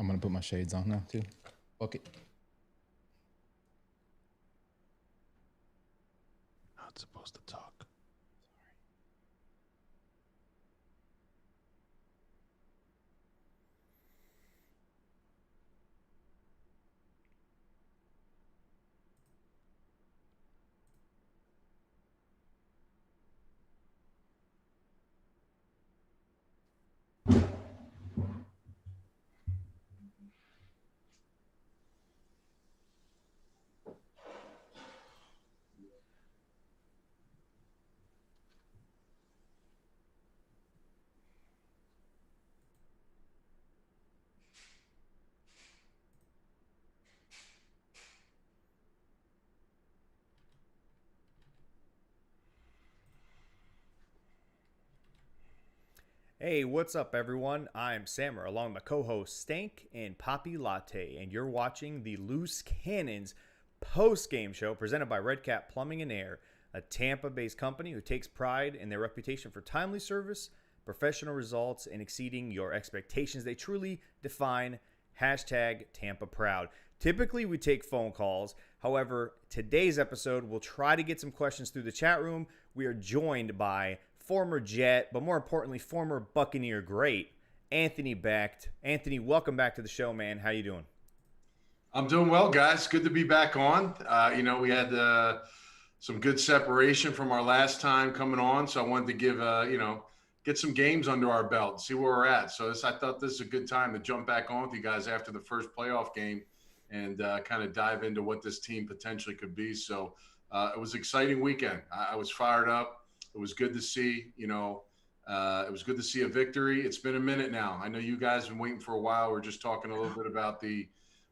I'm going to put my shades on now, too. Fuck it. Not supposed to talk. Hey, what's up, everyone? I'm Sammer, along with my co-hosts Stank and Poppy Latte, and you're watching the Loose Cannons post-game show presented by Red Cat Plumbing and Air, a Tampa-based company who takes pride in their reputation for timely service, professional results, and exceeding your expectations. They truly define #TampaProud. Typically, we take phone calls. However, today's episode, we'll try to get some questions through the chat room. We are joined by former Jet, but more importantly, former Buccaneer great, Anthony Becht. Anthony, welcome back to the show, man. How you doing? I'm doing well, guys. Good to be back on. We had some good separation from our last time coming on, so I wanted to give, get some games under our belt, see where we're at. So I thought this is a good time to jump back on with you guys after the first playoff game and kind of dive into what this team potentially could be. So it was an exciting weekend. I was fired up. It was good to see, it was good to see a victory. It's been a minute now. I know you guys have been waiting for a while. We're just talking a little bit about the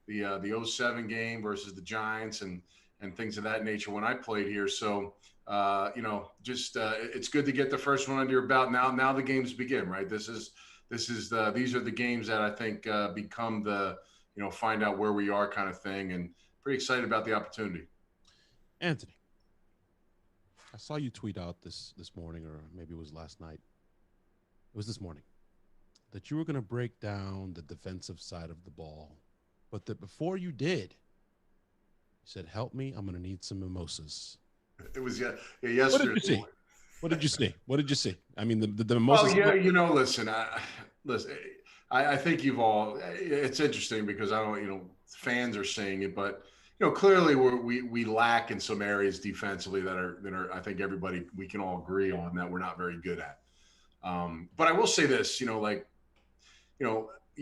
07 game versus the Giants and things of that nature when I played here. So, it's good to get the first one under your belt. Now the games begin, right? These are the games that I think become the, find out where we are kind of thing, and pretty excited about the opportunity. Anthony, I saw you tweet out this morning, or maybe it was last night. It was this morning, that you were going to break down the defensive side of the ball, but that before you did, you said, "Help me, I'm going to need some mimosas." It was yesterday. What did you see? What did you see? I mean, the mimosas. Oh yeah, listen. I think you've all. It's interesting because I don't. Fans are saying it, but clearly we lack in some areas defensively that are. I think we can all agree on that we're not very good at. But I will say this, you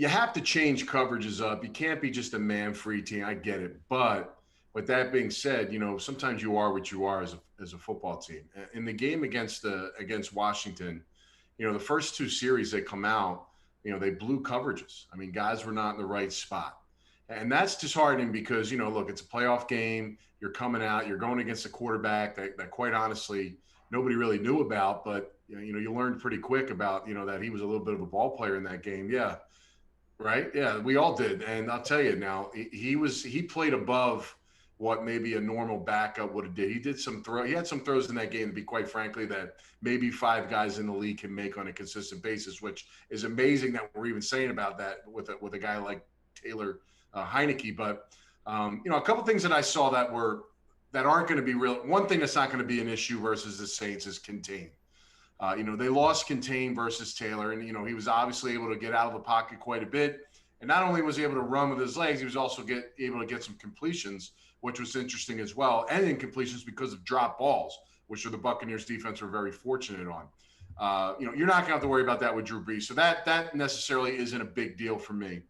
have to change coverages up. You can't be just a man-free team. I get it, but with that being said, sometimes you are what you are as a football team. In the game against Washington, the first two series that come out, they blew coverages. I mean, guys were not in the right spot. And that's disheartening because, look, it's a playoff game. You're coming out, you're going against a quarterback that quite honestly, nobody really knew about, but you learned pretty quick about, that he was a little bit of a ball player in that game. Yeah. Right. Yeah, we all did. And I'll tell you now, he played above what maybe a normal backup would have did. He had some throws in that game, to be quite frankly, that maybe five guys in the league can make on a consistent basis, which is amazing that we're even saying about that with a guy like Taylor Heineke. But a couple things that I saw that aren't going to be real. One thing that's not going to be an issue versus the Saints is contain. They lost contain versus Taylor, and he was obviously able to get out of the pocket quite a bit. And not only was he able to run with his legs, he was also able to get some completions, which was interesting as well, and incompletions because of drop balls, which the Buccaneers defense were very fortunate on. You're not going to have to worry about that with Drew Brees, so that necessarily isn't a big deal for me.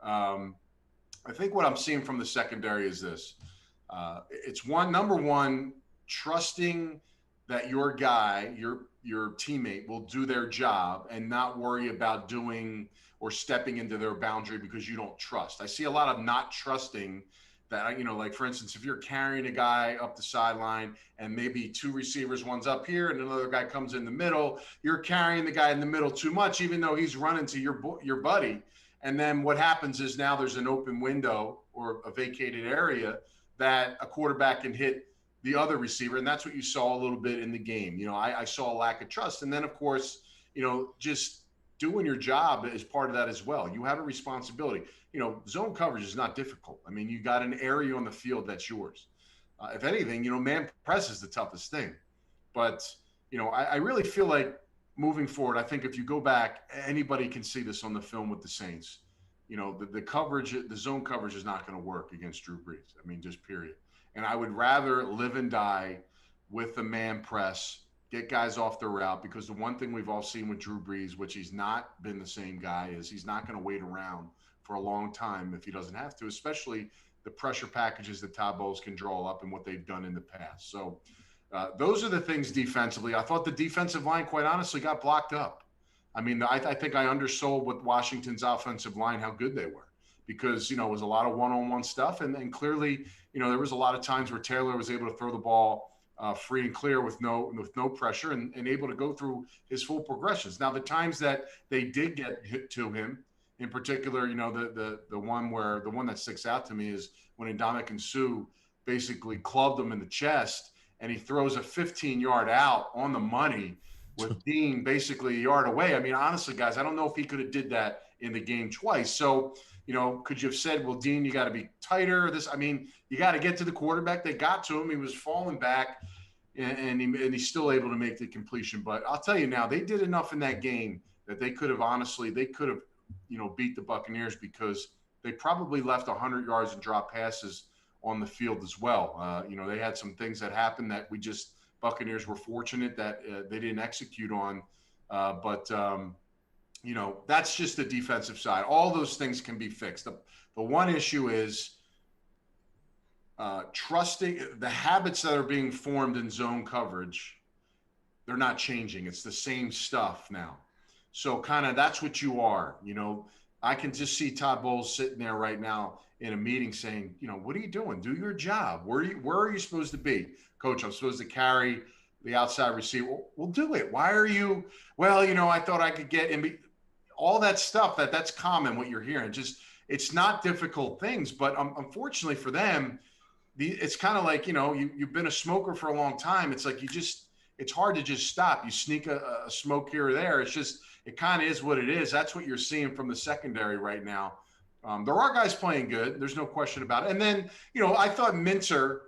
I think what I'm seeing from the secondary is this: it's number one, trusting that your guy, your teammate, will do their job and not worry about doing or stepping into their boundary because you don't trust. I see a lot of not trusting that, like for instance, if you're carrying a guy up the sideline and maybe two receivers, one's up here and another guy comes in the middle, you're carrying the guy in the middle too much, even though he's running to your buddy. And then what happens is now there's an open window or a vacated area that a quarterback can hit the other receiver. And that's what you saw a little bit in the game. I saw a lack of trust. And then, of course, just doing your job is part of that as well. You have a responsibility. Zone coverage is not difficult. I mean, you got an area on the field that's yours. If anything, man press is the toughest thing. But, I really feel like moving forward, I think if you go back, anybody can see this on the film with the Saints. The coverage, the zone coverage is not going to work against Drew Brees. I mean, just period. And I would rather live and die with the man press, get guys off the route, because the one thing we've all seen with Drew Brees, which he's not been the same guy, is he's not going to wait around for a long time if he doesn't have to, especially the pressure packages that Todd Bowles can draw up and what they've done in the past. So those are the things defensively. I thought the defensive line, quite honestly, got blocked up. I mean, I think I undersold with Washington's offensive line how good they were, because, it was a lot of one-on-one stuff. And clearly, there was a lot of times where Taylor was able to throw the ball free and clear with no pressure and able to go through his full progressions. Now, the times that they did get hit to him, in particular, the one that sticks out to me is when Ndamukong Suh basically clubbed him in the chest, and he throws a 15-yard out on the money with Dean basically a yard away. I mean, honestly, guys, I don't know if he could have did that in the game twice. So, could you have said, well, Dean, you got to be tighter? You got to get to the quarterback. They got to him. He was falling back, and he's still able to make the completion. But I'll tell you now, they did enough in that game that they could have beat the Buccaneers, because they probably left 100 yards and drop passes on the field as well. They had some things that happened that Buccaneers were fortunate that they didn't execute on. But that's just the defensive side. All those things can be fixed. The one issue is trusting the habits that are being formed in zone coverage. They're not changing. It's the same stuff now. So kind of that's what you are. I can just see Todd Bowles sitting there right now in a meeting saying, what are you doing? Do your job. Where are you supposed to be? Coach, I'm supposed to carry the outside receiver. Well, do it. Why are you? Well, I thought I could get in. All that stuff that's common, what you're hearing. Just, it's not difficult things, but unfortunately for them, it's kind of like, you've been a smoker for a long time. It's like it's hard to just stop. You sneak a smoke here or there. It kind of is what it is. That's what you're seeing from the secondary right now. There are guys playing good. There's no question about it. And then, I thought Minter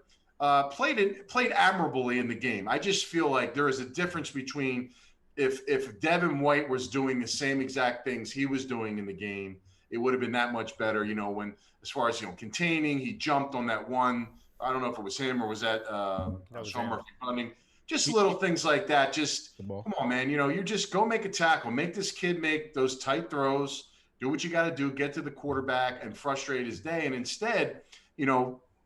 played admirably in the game. I just feel like there is a difference between if Devin White was doing the same exact things he was doing in the game, it would have been that much better. When, as far as, containing, he jumped on that one. I don't know if it was him or was that Sean Murphy punting. Just little things like that. Just come on, man. You just go make a tackle. Make this kid make those tight throws. Do what you got to do. Get to the quarterback and frustrate his day. And instead,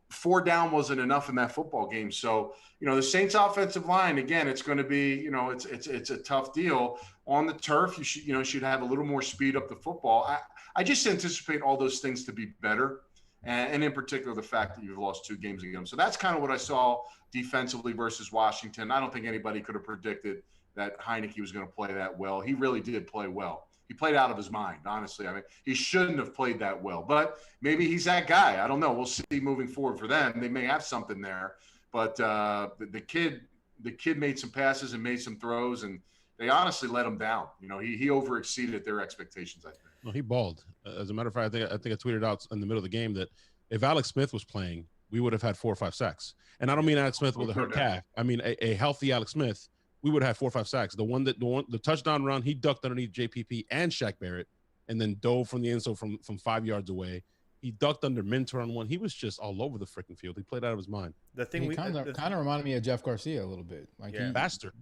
4 down wasn't enough in that football game. So, the Saints offensive line, again, it's going to be, it's a tough deal on the turf. You should have a little more speed up the football. I just anticipate all those things to be better. And in particular, the fact that you've lost 2 games against them. So that's kind of what I saw defensively versus Washington. I don't think anybody could have predicted that Heineke was going to play that well. He really did play well. He played out of his mind, honestly. I mean, he shouldn't have played that well, but maybe he's that guy. I don't know. We'll see moving forward for them. They may have something there, but the kid made some passes and made some throws, and they honestly let him down. He overexceeded their expectations, I think. No, he balled. As a matter of fact, I think I tweeted out in the middle of the game that if Alex Smith was playing, we would have had 4 or 5 sacks. And I don't mean Alex Smith with a hurt calf. I mean a healthy Alex Smith. We would have had 4 or 5 sacks. The touchdown run, he ducked underneath JPP and Shaq Barrett, and then dove from the end zone from 5 yards away. He ducked under Minter on one. He was just all over the freaking field. He played out of his mind. The thing he kind of reminded me of Jeff Garcia a little bit. Like faster.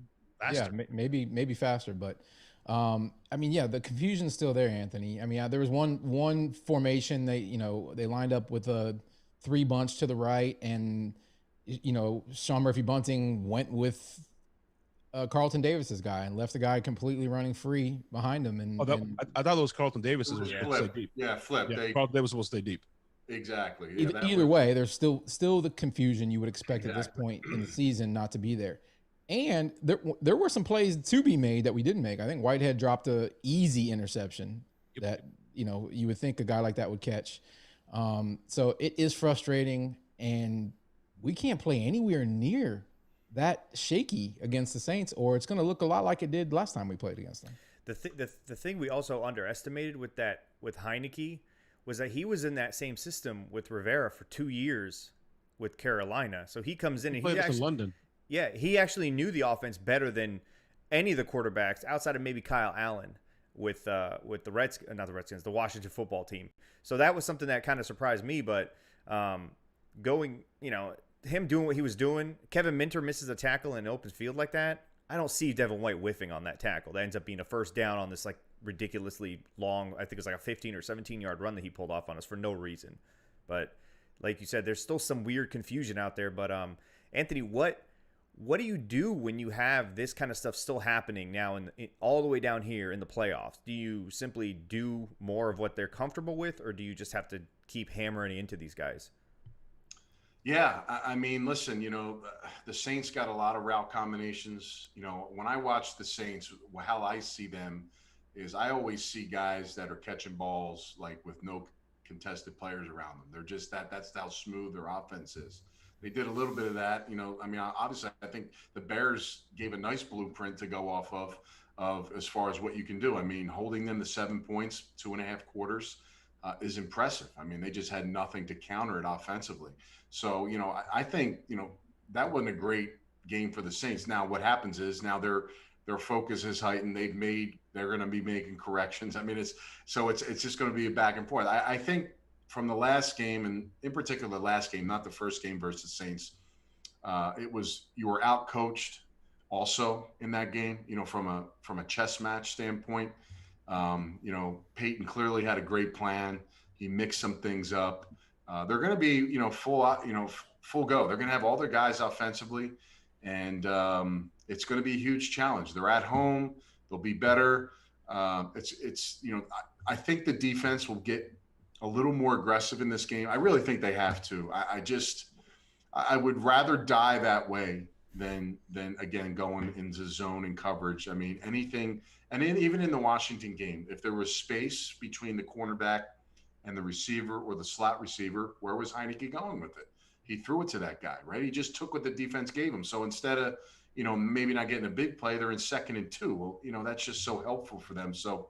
Yeah, maybe faster, but the confusion's still there, Anthony. I mean, there was one formation they lined up with a 3 bunch to the right, and Sean Murphy Bunting went with Carlton Davis's guy and left the guy completely running free behind him. And I thought it was Carlton Davis's. Flip. Yeah, flip. Yeah, Carlton Davis was supposed to stay deep. Exactly. Yeah, either way, there's still the confusion you would expect at this point in the season not to be there. And there were some plays to be made that we didn't make. I think Whitehead dropped a easy interception that you would think a guy like that would catch. So it is frustrating, and we can't play anywhere near that shaky against the Saints, or it's going to look a lot like it did last time we played against them. The thing we also underestimated with Heineke was that he was in that same system with Rivera for 2 years with Carolina. So he comes in and Played us in London. Yeah, he actually knew the offense better than any of the quarterbacks outside of maybe Kyle Allen with the the Washington football team. So that was something that kind of surprised me. But going, him doing what he was doing, Kevin Minter misses a tackle in an open field like that. I don't see Devin White whiffing on that tackle. That ends up being a first down on this like ridiculously long, I think it was like a 15 or 17-yard run that he pulled off on us for no reason. But like you said, there's still some weird confusion out there. But Anthony, what do you do when you have this kind of stuff still happening now all the way down here in the playoffs? Do you simply do more of what they're comfortable with, or do you just have to keep hammering into these guys? Yeah, I mean, listen, the Saints got a lot of route combinations. When I watch the Saints, how I see them is I always see guys that are catching balls like with no contested players around them. They're just that's how smooth their offense is. They did a little bit of that. I mean, obviously, I think the Bears gave a nice blueprint to go off of as far as what you can do. I mean, holding them to 7 points, 2.5 quarters is impressive. I mean, they just had nothing to counter it offensively. So, I think, that wasn't a great game for the Saints. Now, what happens is now their focus is heightened. They're going to be making corrections. I mean, it's just going to be a back and forth. I think from the last game, and in particular the last game, not the first game versus Saints, you were out coached also in that game, from a chess match standpoint. Peyton clearly had a great plan. He mixed some things up. They're going to be, full go. They're going to have all their guys offensively, and it's going to be a huge challenge. They're at home. They'll be better. I think the defense will get a little more aggressive in this game. I really think they have to. I would rather die that way than again going into zone and coverage. I mean, anything, and even in the Washington game, if there was space between the cornerback and the receiver or the slot receiver, where was Heineke going with it? He threw it to that guy, right? He just took what the defense gave him. So instead of, maybe not getting a big play, they're in 2nd and 2. Well, that's just so helpful for them. So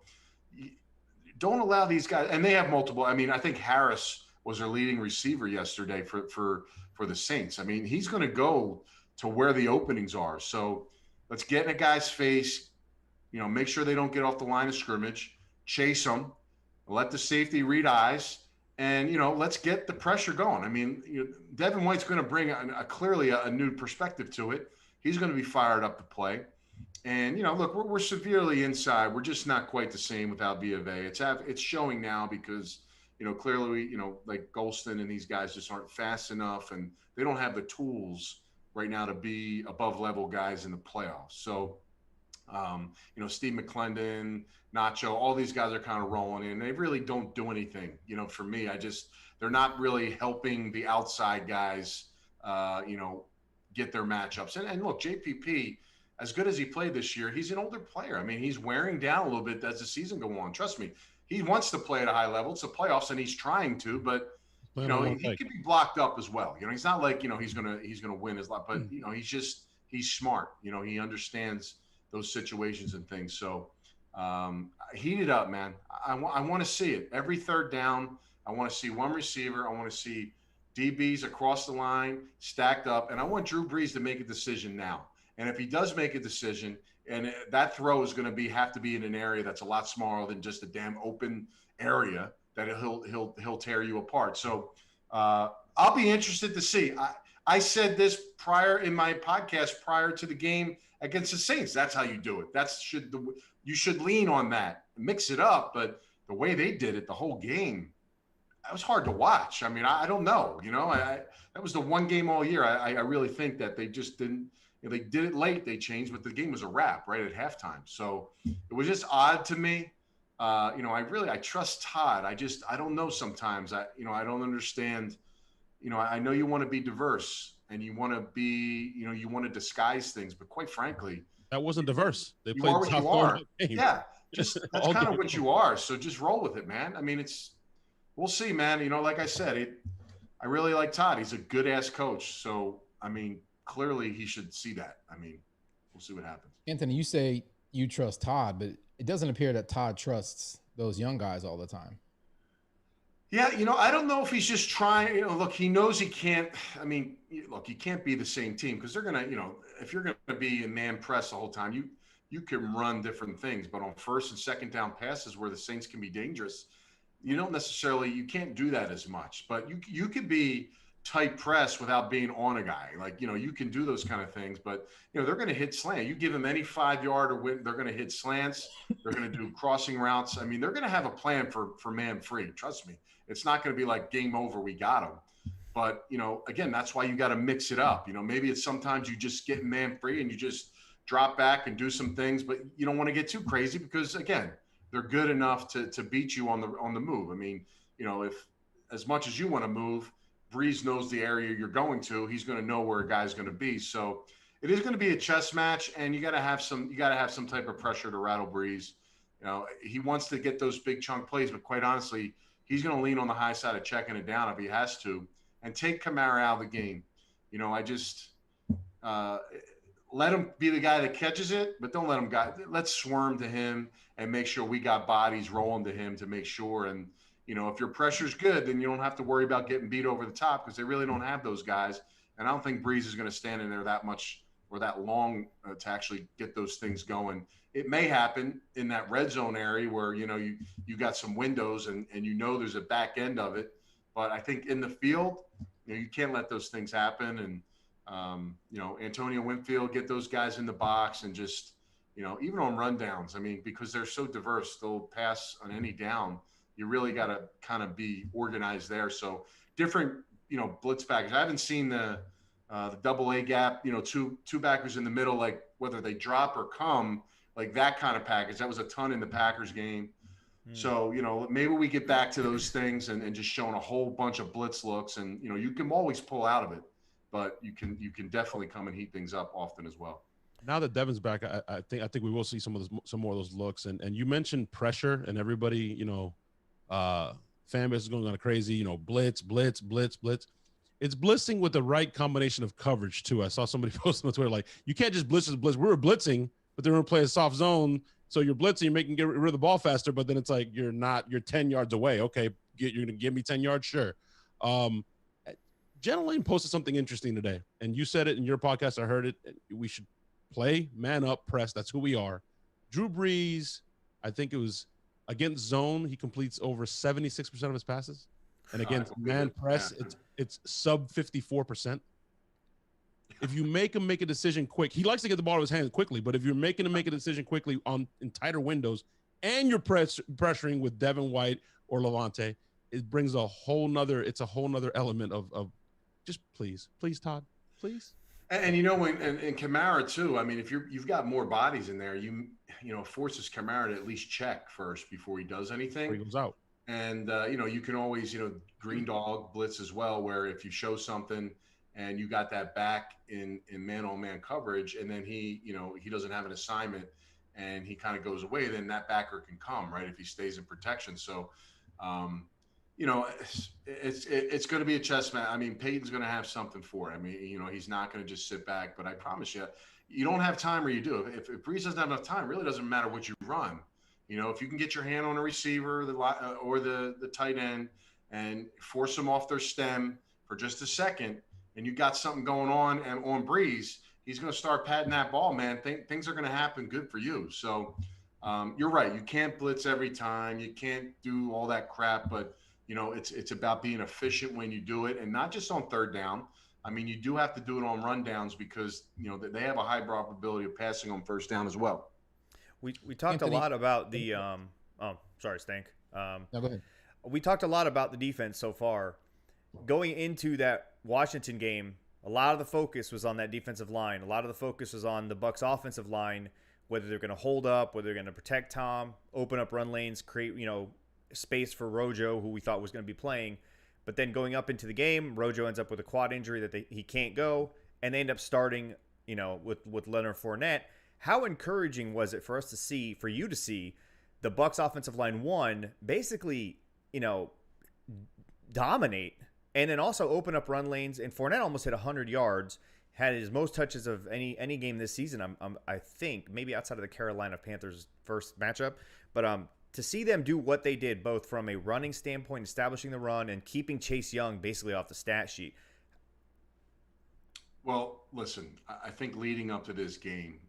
don't allow these guys, and they have multiple. I mean, I think Harris was their leading receiver yesterday for the Saints. I mean, he's going to go to where the openings are. So let's get in a guy's face, make sure they don't get off the line of scrimmage, chase them, let the safety read eyes, and, let's get the pressure going. I mean, Devin White's going to bring clearly a new perspective to it. He's going to be fired up to play. And, look, we're severely inside. We're just not quite the same without B of A. It's showing now because, clearly, like Golston and these guys just aren't fast enough, and they don't have the tools right now to be above level guys in the playoffs. So, Steve McClendon, Nacho, all these guys are kind of rolling in. They really don't do anything. For me, they're not really helping the outside guys, get their matchups. And look, JPP, as good as he played this year, he's an older player. I mean, he's wearing down a little bit as the season goes on. Trust me, he wants to play at a high level. It's the playoffs, and he's trying to, but he could be blocked up as well. He's not like he's gonna win his life, but he's smart. He understands those situations and things. So heat it up, man. I want to see it every third down. I want to see one receiver. I want to see DBs across the line stacked up, and I want Drew Brees to make a decision now. And if he does make a decision, and that throw is going to have to be in an area that's a lot smaller than just a damn open area, that he'll tear you apart. So I'll be interested to see. I said this in my podcast prior to the game against the Saints. That's how you do it. You should lean on that, mix it up. But the way they did it, the whole game, that was hard to watch. I mean, I don't know. That was the one game all year. I really think that they just didn't. They did it late. They changed, but the game was a wrap right at halftime. So it was just odd to me. I trust Todd. I don't know sometimes. I don't understand. I know you want to be diverse and you want to be, you want to disguise things, but quite frankly, that wasn't diverse. They you played are what you are. Game. Yeah, that's kind of what you are. So just roll with it, man. I mean, we'll see, man. Like I said, I really like Todd. He's a good ass coach. So, I mean, clearly he should see that. I mean, we'll see what happens. Anthony, you say you trust Todd, but it doesn't appear that Todd trusts those young guys all the time. Yeah, I don't know if he's just trying. Look, he knows he can't. I mean, look, you can't be the same team because they're gonna, if you're gonna be in man press the whole time, you can run different things, but on first and second down passes where the Saints can be dangerous, you can't do that as much. But you could be tight press without being on a guy. Like, you can do those kind of things, but they're going to hit slant. You give them any 5-yard or win, they're going to hit slants. They're going to do crossing routes. I mean, they're going to have a plan for man free. Trust me. It's not going to be like game over. We got them. But, again, that's why you got to mix it up. Maybe it's sometimes you just get man free and you just drop back and do some things, but you don't want to get too crazy because, again, they're good enough to beat you on the move. I mean, if as much as you want to move, Breeze knows the area you're going to. He's going to know where a guy's going to be. So it is going to be a chess match, and you got to have some type of pressure to rattle Breeze. He wants to get those big chunk plays, but quite honestly, he's going to lean on the high side of checking it down if he has to, and take Kamara out of the game. I just let him be the guy that catches it, but don't let him let's swarm to him and make sure we got bodies rolling to him to make sure. And, if your pressure's good, then you don't have to worry about getting beat over the top because they really don't have those guys. And I don't think Breeze is going to stand in there that much or that long to actually get those things going. It may happen in that red zone area where, you got some windows and there's a back end of it. But I think in the field, you can't let those things happen. And, Antonio Winfield, get those guys in the box and just, even on rundowns, I mean, because they're so diverse, they'll pass on any down. You really got to kind of be organized there. So different, blitz package. I haven't seen the double A gap, two backers in the middle, like whether they drop or come, like that kind of package. That was a ton in the Packers game. So, maybe we get back to those things and just showing a whole bunch of blitz looks and, you can always pull out of it, but you can definitely come and heat things up often as well. Now that Devin's back, I think we will see some more of those looks. And you mentioned pressure and everybody, fan base is going kind of crazy, blitz. It's blitzing with the right combination of coverage too. I saw somebody post on Twitter, like, you can't just blitz. We were blitzing, but they're going to play a soft zone. So you're blitzing, you're get rid of the ball faster, but then it's like, you're 10 yards away. Okay. You're going to give me 10 yards. Sure. Jenna Lane posted something interesting today, and you said it in your podcast. I heard it. We should play man up press. That's who we are. Drew Brees, I think it was against zone, he completes over 76% of his passes. And against man press, it's sub 54%. If you make him make a decision quick, he likes to get the ball out of his hands quickly, but if you're making him make a decision quickly in tighter windows and you're pressuring with Devin White or Levante, it brings a whole nother element of just please, Todd, please. And in Kamara too, I mean, if you've got more bodies in there, forces Kamara to at least check first before he does anything. Before he goes out. And you can always, green dog blitz as well, where if you show something and you got that back in man-on-man coverage, and then he doesn't have an assignment and he kind of goes away, then that backer can come, right, if he stays in protection. So, it's going to be a chess match. I mean, Peyton's going to have something for it. I mean, he's not going to just sit back, but I promise you don't have time or you do. If Breeze doesn't have enough time, it really doesn't matter what you run. If you can get your hand on a receiver or the tight end and force them off their stem for just a second, and you got something going on and on Breeze, he's going to start patting that ball, man. Things are going to happen good for you. So you're right. You can't blitz every time. You can't do all that crap, but it's about being efficient when you do it, and not just on third down. I mean, you do have to do it on rundowns because, they have a high probability of passing on first down as well. We talked a lot about the sorry, Stank. No, go ahead. We talked a lot about the defense so far. Going into that Washington game, a lot of the focus was on that defensive line. A lot of the focus was on the Bucs offensive line, whether they're going to hold up, whether they're going to protect Tom, open up run lanes, create, space for Rojo, who we thought was going to be playing. But then going up into the game, Rojo ends up with a quad injury that he can't go, and they end up starting, with Leonard Fournette. How encouraging was it for you to see the Bucs offensive line basically, dominate, and then also open up run lanes? And Fournette almost hit 100 yards, had his most touches of any game this season. I think maybe outside of the Carolina Panthers first matchup, but to see them do what they did, both from a running standpoint, establishing the run, and keeping Chase Young basically off the stat sheet. Well, listen, I think leading up to this game,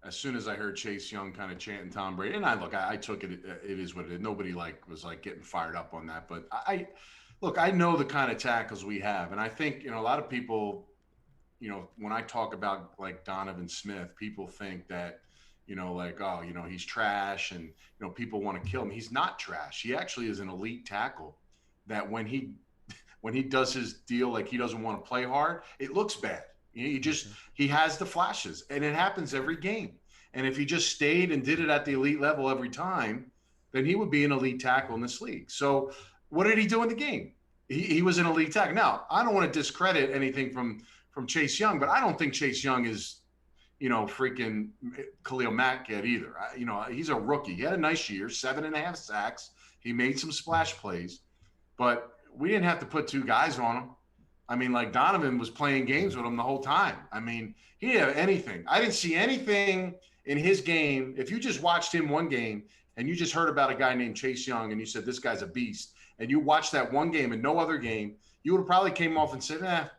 as soon as I heard Chase Young kind of chanting Tom Brady, and I took it. It is what it is. Nobody was getting fired up on that, but I know the kind of tackles we have, and I think a lot of people, when I talk about like Donovan Smith, people think that he's trash, and people want to kill him. He's not trash. He actually is an elite tackle. That when he does his deal, like he doesn't want to play hard, it looks bad. He has the flashes, and it happens every game. And if he just stayed and did it at the elite level every time, then he would be an elite tackle in this league. So what did he do in the game? He was an elite tackle. Now, I don't want to discredit anything from Chase Young, but I don't think Chase Young is, freaking Khalil Mack yet either. He's a rookie. He had a nice year, 7.5 sacks. He made some splash plays, but we didn't have to put 2 guys on him. I mean, like Donovan was playing games with him the whole time. I mean, he didn't have anything. I didn't see anything in his game. If you just watched him one game and you just heard about a guy named Chase Young and you said, this guy's a beast, and you watched that one game and no other game, you would have probably came off and said,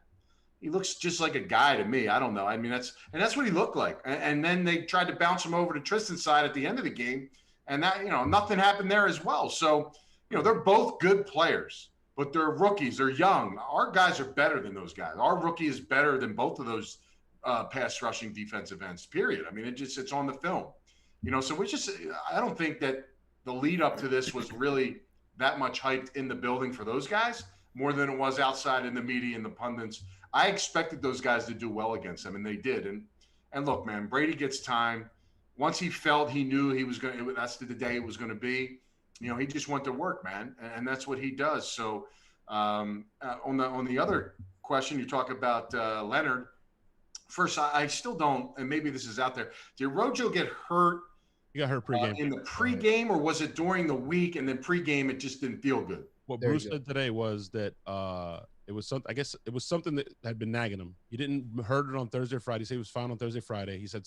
he looks just like a guy to me. I don't know. I mean, that's what he looked like. And then they tried to bounce him over to Tristan's side at the end of the game, and that, nothing happened there as well. So, they're both good players, but they're rookies. They're young. Our guys are better than those guys. Our rookie is better than both of those pass rushing defensive ends, period. I mean, it's on the film, so I don't think that the lead up to this was really that much hyped in the building for those guys more than it was outside in the media and the pundits. I expected those guys to do well against them, and they did. And look, man, Brady gets time. Once he felt he knew he was going to, that's the day it was going to be, he just went to work, man. And that's what he does. So on the other question, you talk about Leonard. First, I still don't, and maybe this is out there. Did Rojo get hurt? He got hurt pregame. In the pregame, or was it during the week, and then pregame it just didn't feel good? What Bruce said today was that it was something. I guess it was something that had been nagging him. He didn't heard it on Thursday or Friday. He said he was fine on Thursday, Friday. He said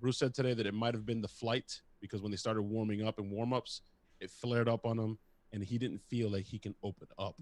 Bruce said today that it might have been the flight, because when they started warming up and warm-ups, it flared up on him, and he didn't feel like he can open up.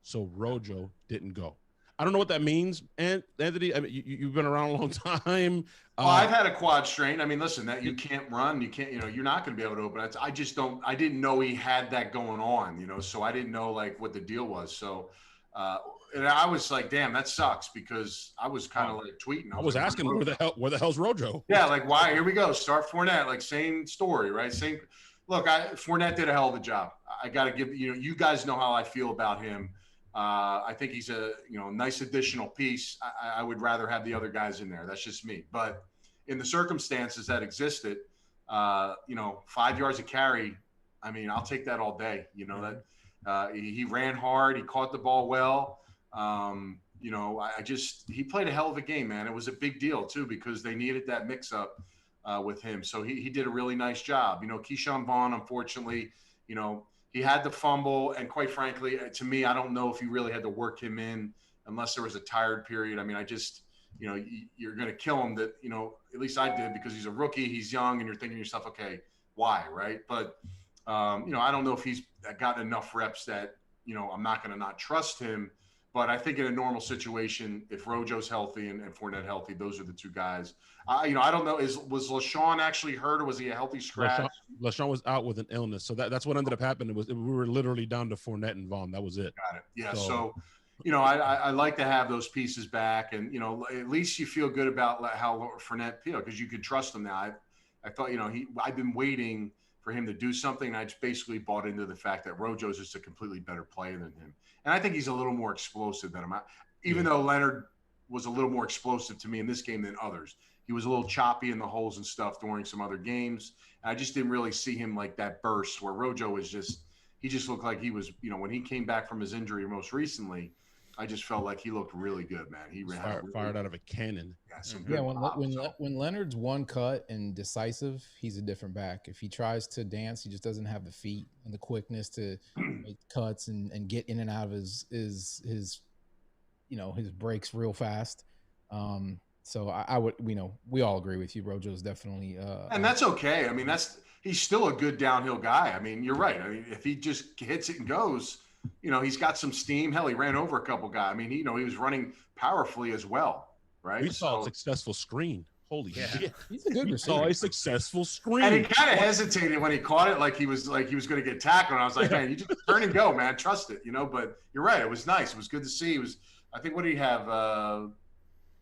So Rojo didn't go. I don't know what that means, and Anthony. I mean, you've been around a long time. Well, I've had a quad strain. I mean, listen, that you can't run, you can't, you're not going to be able to open it. I just don't. I didn't know he had that going on, so I didn't know like what the deal was. So, and I was like, damn, that sucks, because I was kind of like tweeting. I was like, asking where the hell's Rojo? Yeah, like why? Here we go. Start Fournette, like same story, right? Same. Look, Fournette did a hell of a job. I got to give you guys know how I feel about him. I think he's a nice additional piece. I would rather have the other guys in there. That's just me. But in the circumstances that existed, 5 yards of carry, I mean, I'll take that all day. That he ran hard, he caught the ball well. He played a hell of a game, man. It was a big deal too, because they needed that mix up with him. So he did a really nice job. Keyshawn Vaughn, unfortunately, he had the fumble, and quite frankly, to me, I don't know if you really had to work him in unless there was a tired period. I mean, you're going to kill him. That, at least I did, because he's a rookie, he's young, and you're thinking to yourself, okay, why, right? But, I don't know if he's got enough reps that, I'm not going to not trust him. But I think in a normal situation, if Rojo's healthy and Fournette healthy, those are the two guys. I don't know. Was LaShawn actually hurt, or was he a healthy scratch? LaShawn was out with an illness, so that's what ended up happening. We were literally down to Fournette and Vaughn. That was it. Got it. Yeah. So I like to have those pieces back, and at least you feel good about how Fournette feels, because you could trust him now. I thought I've been waiting for him to do something, and I just basically bought into the fact that Rojo's just a completely better player than him. And I think he's a little more explosive than him. Even though Leonard was a little more explosive to me in this game than others. He was a little choppy in the holes and stuff during some other games. And I just didn't really see him like that burst, where Rojo was he just looked like he was, when he came back from his injury most recently, I just felt like he looked really good, man. He fired out of a cannon. Yeah, when Leonard's one cut and decisive, he's a different back. If he tries to dance, he just doesn't have the feet and the quickness to make cuts and get in and out of his breaks real fast. So I would, we all agree with you. Rojo's definitely, And that's okay. I mean, he's still a good downhill guy. I mean, you're right. I mean, if he just hits it and goes, he's got some steam. Hell, he ran over a couple guys. I mean, he was running powerfully as well, right? We saw a successful screen. Holy shit! He's a good receiver. Saw a successful screen, and he kind of hesitated when he caught it, like he was going to get tackled. And I was like, man, you just turn and go, man. Trust it, But you're right. It was nice. It was good to see. It was. I think what did he have?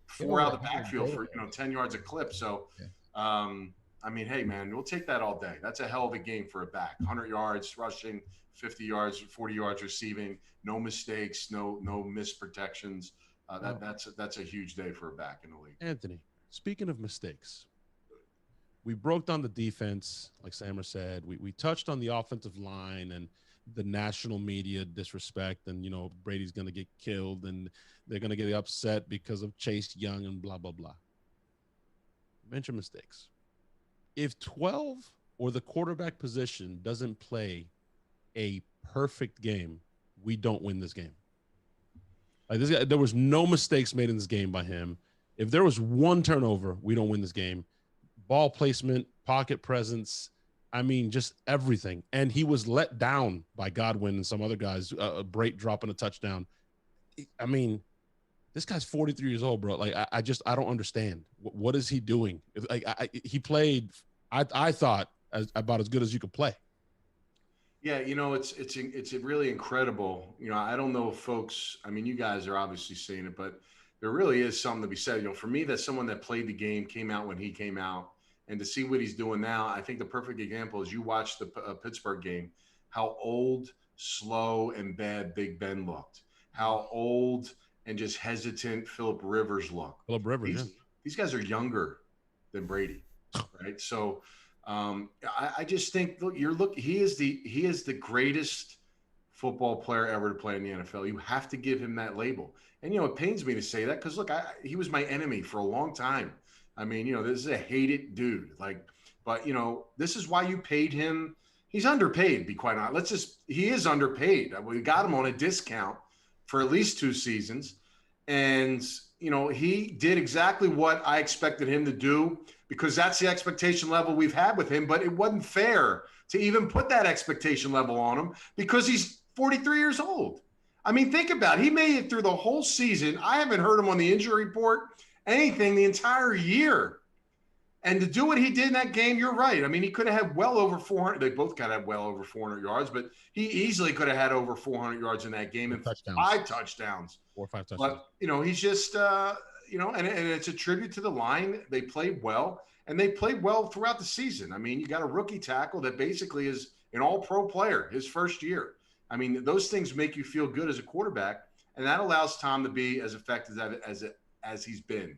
4 out of the backfield for 10 yards a clip. So, I mean, hey, man, we'll take that all day. That's a hell of a game for a back. 100 yards rushing, 50 yards, 40 yards receiving, no mistakes, no missed protections. That's a huge day for a back in the league. Anthony, speaking of mistakes, we broke down the defense, like Sammer said. We touched on the offensive line and the national media disrespect, and Brady's going to get killed and they're going to get upset because of Chase Young and blah blah blah. Mention mistakes. If 12 or the quarterback position doesn't play a perfect game, we don't win this game. Like this guy, there was no mistakes made in this game by him. If there was one turnover, we don't win this game. Ball placement, pocket presence, I mean, just everything. And he was let down by Godwin and some other guys, Brate dropping a touchdown. I mean, this guy's 43 years old, bro. Like, I don't understand. What is he doing? Like, he played, I thought, about as good as you could play. Yeah, it's really incredible. I don't know if folks, I mean, you guys are obviously seeing it, but there really is something to be said. For me, that's someone that played the game, came out when he came out, and to see what he's doing now, I think the perfect example is you watch the Pittsburgh game, how old, slow, and bad Big Ben looked, how old and just hesitant Phillip Rivers looked. Phillip Rivers, these guys are younger than Brady, right? So I just think, look, he is the greatest football player ever to play in the NFL. You have to give him that label. And, it pains me to say that because, look, he was my enemy for a long time. I mean, this is a hated dude. But this is why you paid him. He's underpaid, to be quite honest. He is underpaid. We got him on a discount for at least 2 seasons. And, he did exactly what I expected him to do because that's the expectation level we've had with him. But it wasn't fair to even put that expectation level on him because he's 43 years old. I mean, think about it. He made it through the whole season. I haven't heard him on the injury report, anything the entire year. And to do what he did in that game, you're right. I mean, he could have had well over 400. They both got to have well over 400 yards, but he easily could have had over 400 yards in that game and 5 touchdowns. 4 or 5 touchdowns. But, he's just, and it's a tribute to the line. They played well, and they played well throughout the season. I mean, you got a rookie tackle that basically is an all-pro player his first year. I mean, those things make you feel good as a quarterback, and that allows Tom to be as effective as he's been.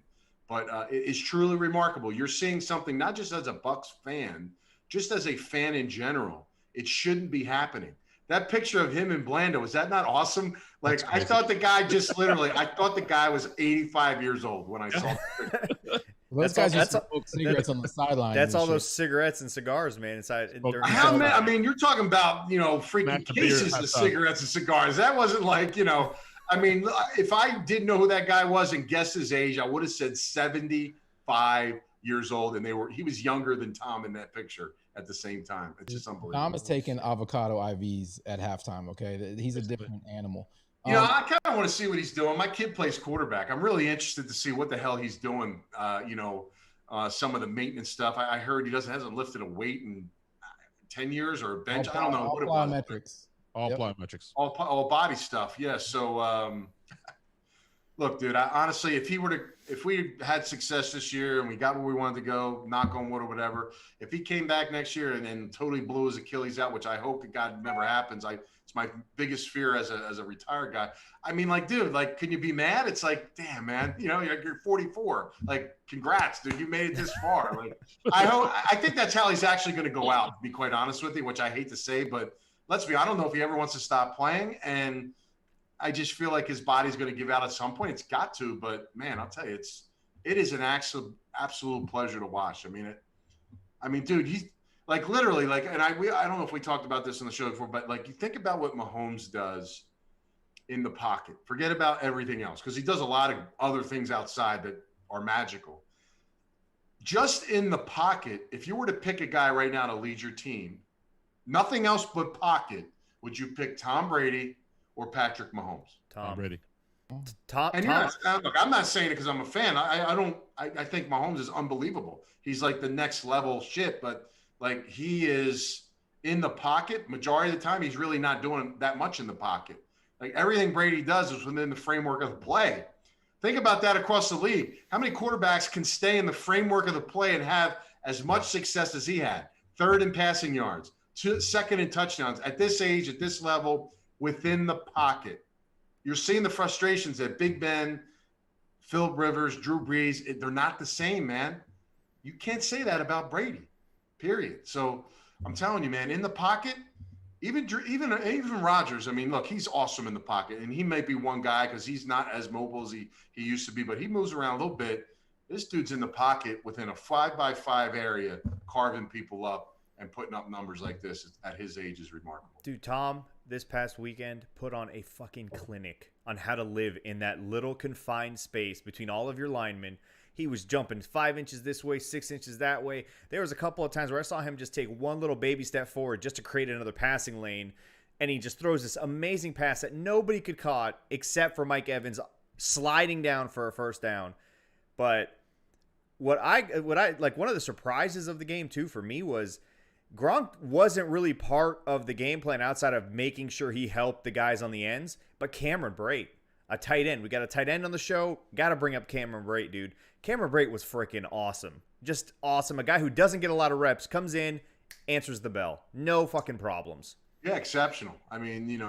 But it's truly remarkable. You're seeing something not just as a Bucs fan, just as a fan in general. It shouldn't be happening. That picture of him and Blando, is that not awesome? Like, I thought the guy I thought the guy was 85 years old when I saw it. Those guys used to smoke cigarettes on the sideline. That's all those cigarettes and cigars, man. Inside. I mean, you're talking about, freaking cases of cigarettes and cigars. That wasn't like, I mean, if I didn't know who that guy was and guessed his age, I would have said 75 years old, and he was younger than Tom in that picture at the same time. It's just unbelievable. Tom is taking avocado IVs at halftime. Okay, he's a different animal. I kind of want to see what he's doing. My kid plays quarterback. I'm really interested to see what the hell he's doing. Some of the maintenance stuff. I heard he hasn't lifted a weight in 10 years or a bench. I don't know what it was. Metrics. All plyometrics. All body stuff. Yeah. So, look, dude, honestly, if we had success this year and we got where we wanted to go, knock on wood or whatever, if he came back next year and totally blew his Achilles out, which I hope to God never happens. It's my biggest fear as a retired guy. I mean, like, dude, like, can you be mad? It's like, damn, man, you're 44. Like, congrats, dude, you made it this far. Like, I think that's how he's actually going to go out, to be quite honest with you, which I hate to say, but I don't know if he ever wants to stop playing. And I just feel like his body's going to give out at some point. It's got to, but man, I'll tell you, it is an absolute pleasure to watch. I mean, dude, he's like literally like, and I don't know if we talked about this on the show before, but like you think about what Mahomes does in the pocket. Forget about everything else because he does a lot of other things outside that are magical. Just in the pocket, if you were to pick a guy right now to lead your team, nothing else but pocket, would you pick Tom Brady or Patrick Mahomes? Tom Brady. And you're not, look, I'm not saying it because I'm a fan. I think Mahomes is unbelievable. He's like the next level shit, but like he is in the pocket majority of the time. He's really not doing that much in the pocket. Like everything Brady does is within the framework of the play. Think about that across the league. How many quarterbacks can stay in the framework of the play and have as much success as he had? Third in passing yards, second in touchdowns at this age, at this level, within the pocket. You're seeing the frustrations that Big Ben, Philip Rivers, Drew Brees, they're not the same, man. You can't say that about Brady, period. So I'm telling you, man, in the pocket, even Rodgers, I mean, look, he's awesome in the pocket, and he may be one guy because he's not as mobile as he used to be, but he moves around a little bit. This dude's in the pocket within a 5x5 area, carving people up and putting up numbers like this at his age is remarkable. Dude, Tom, this past weekend, put on a fucking clinic on how to live in that little confined space between all of your linemen. He was jumping 5 inches this way, 6 inches that way. There was a couple of times where I saw him just take one little baby step forward just to create another passing lane, and he just throws this amazing pass that nobody could caught except for Mike Evans sliding down for a first down. But what I like, one of the surprises of the game too for me was Gronk wasn't really part of the game plan outside of making sure he helped the guys on the ends, but Cameron Brate, a tight end. We got a tight end on the show. Got to bring up Cameron Brate, dude. Cameron Brate was freaking awesome. Just awesome. A guy who doesn't get a lot of reps, comes in, answers the bell. No fucking problems. Yeah, exceptional. I mean,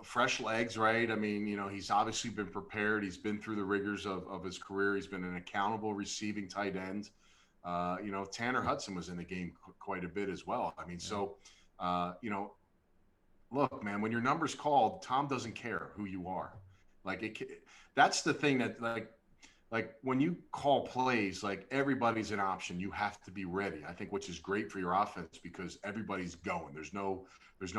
fresh legs, right? I mean, he's obviously been prepared. He's been through the rigors of his career. He's been an accountable receiving tight end. Tanner Hudson was in the game quite a bit as well. I mean, look, man, when your number's called, Tom doesn't care who you are. That's the thing that like when you call plays, like everybody's an option. You have to be ready. I think, which is great for your offense because everybody's going. There's no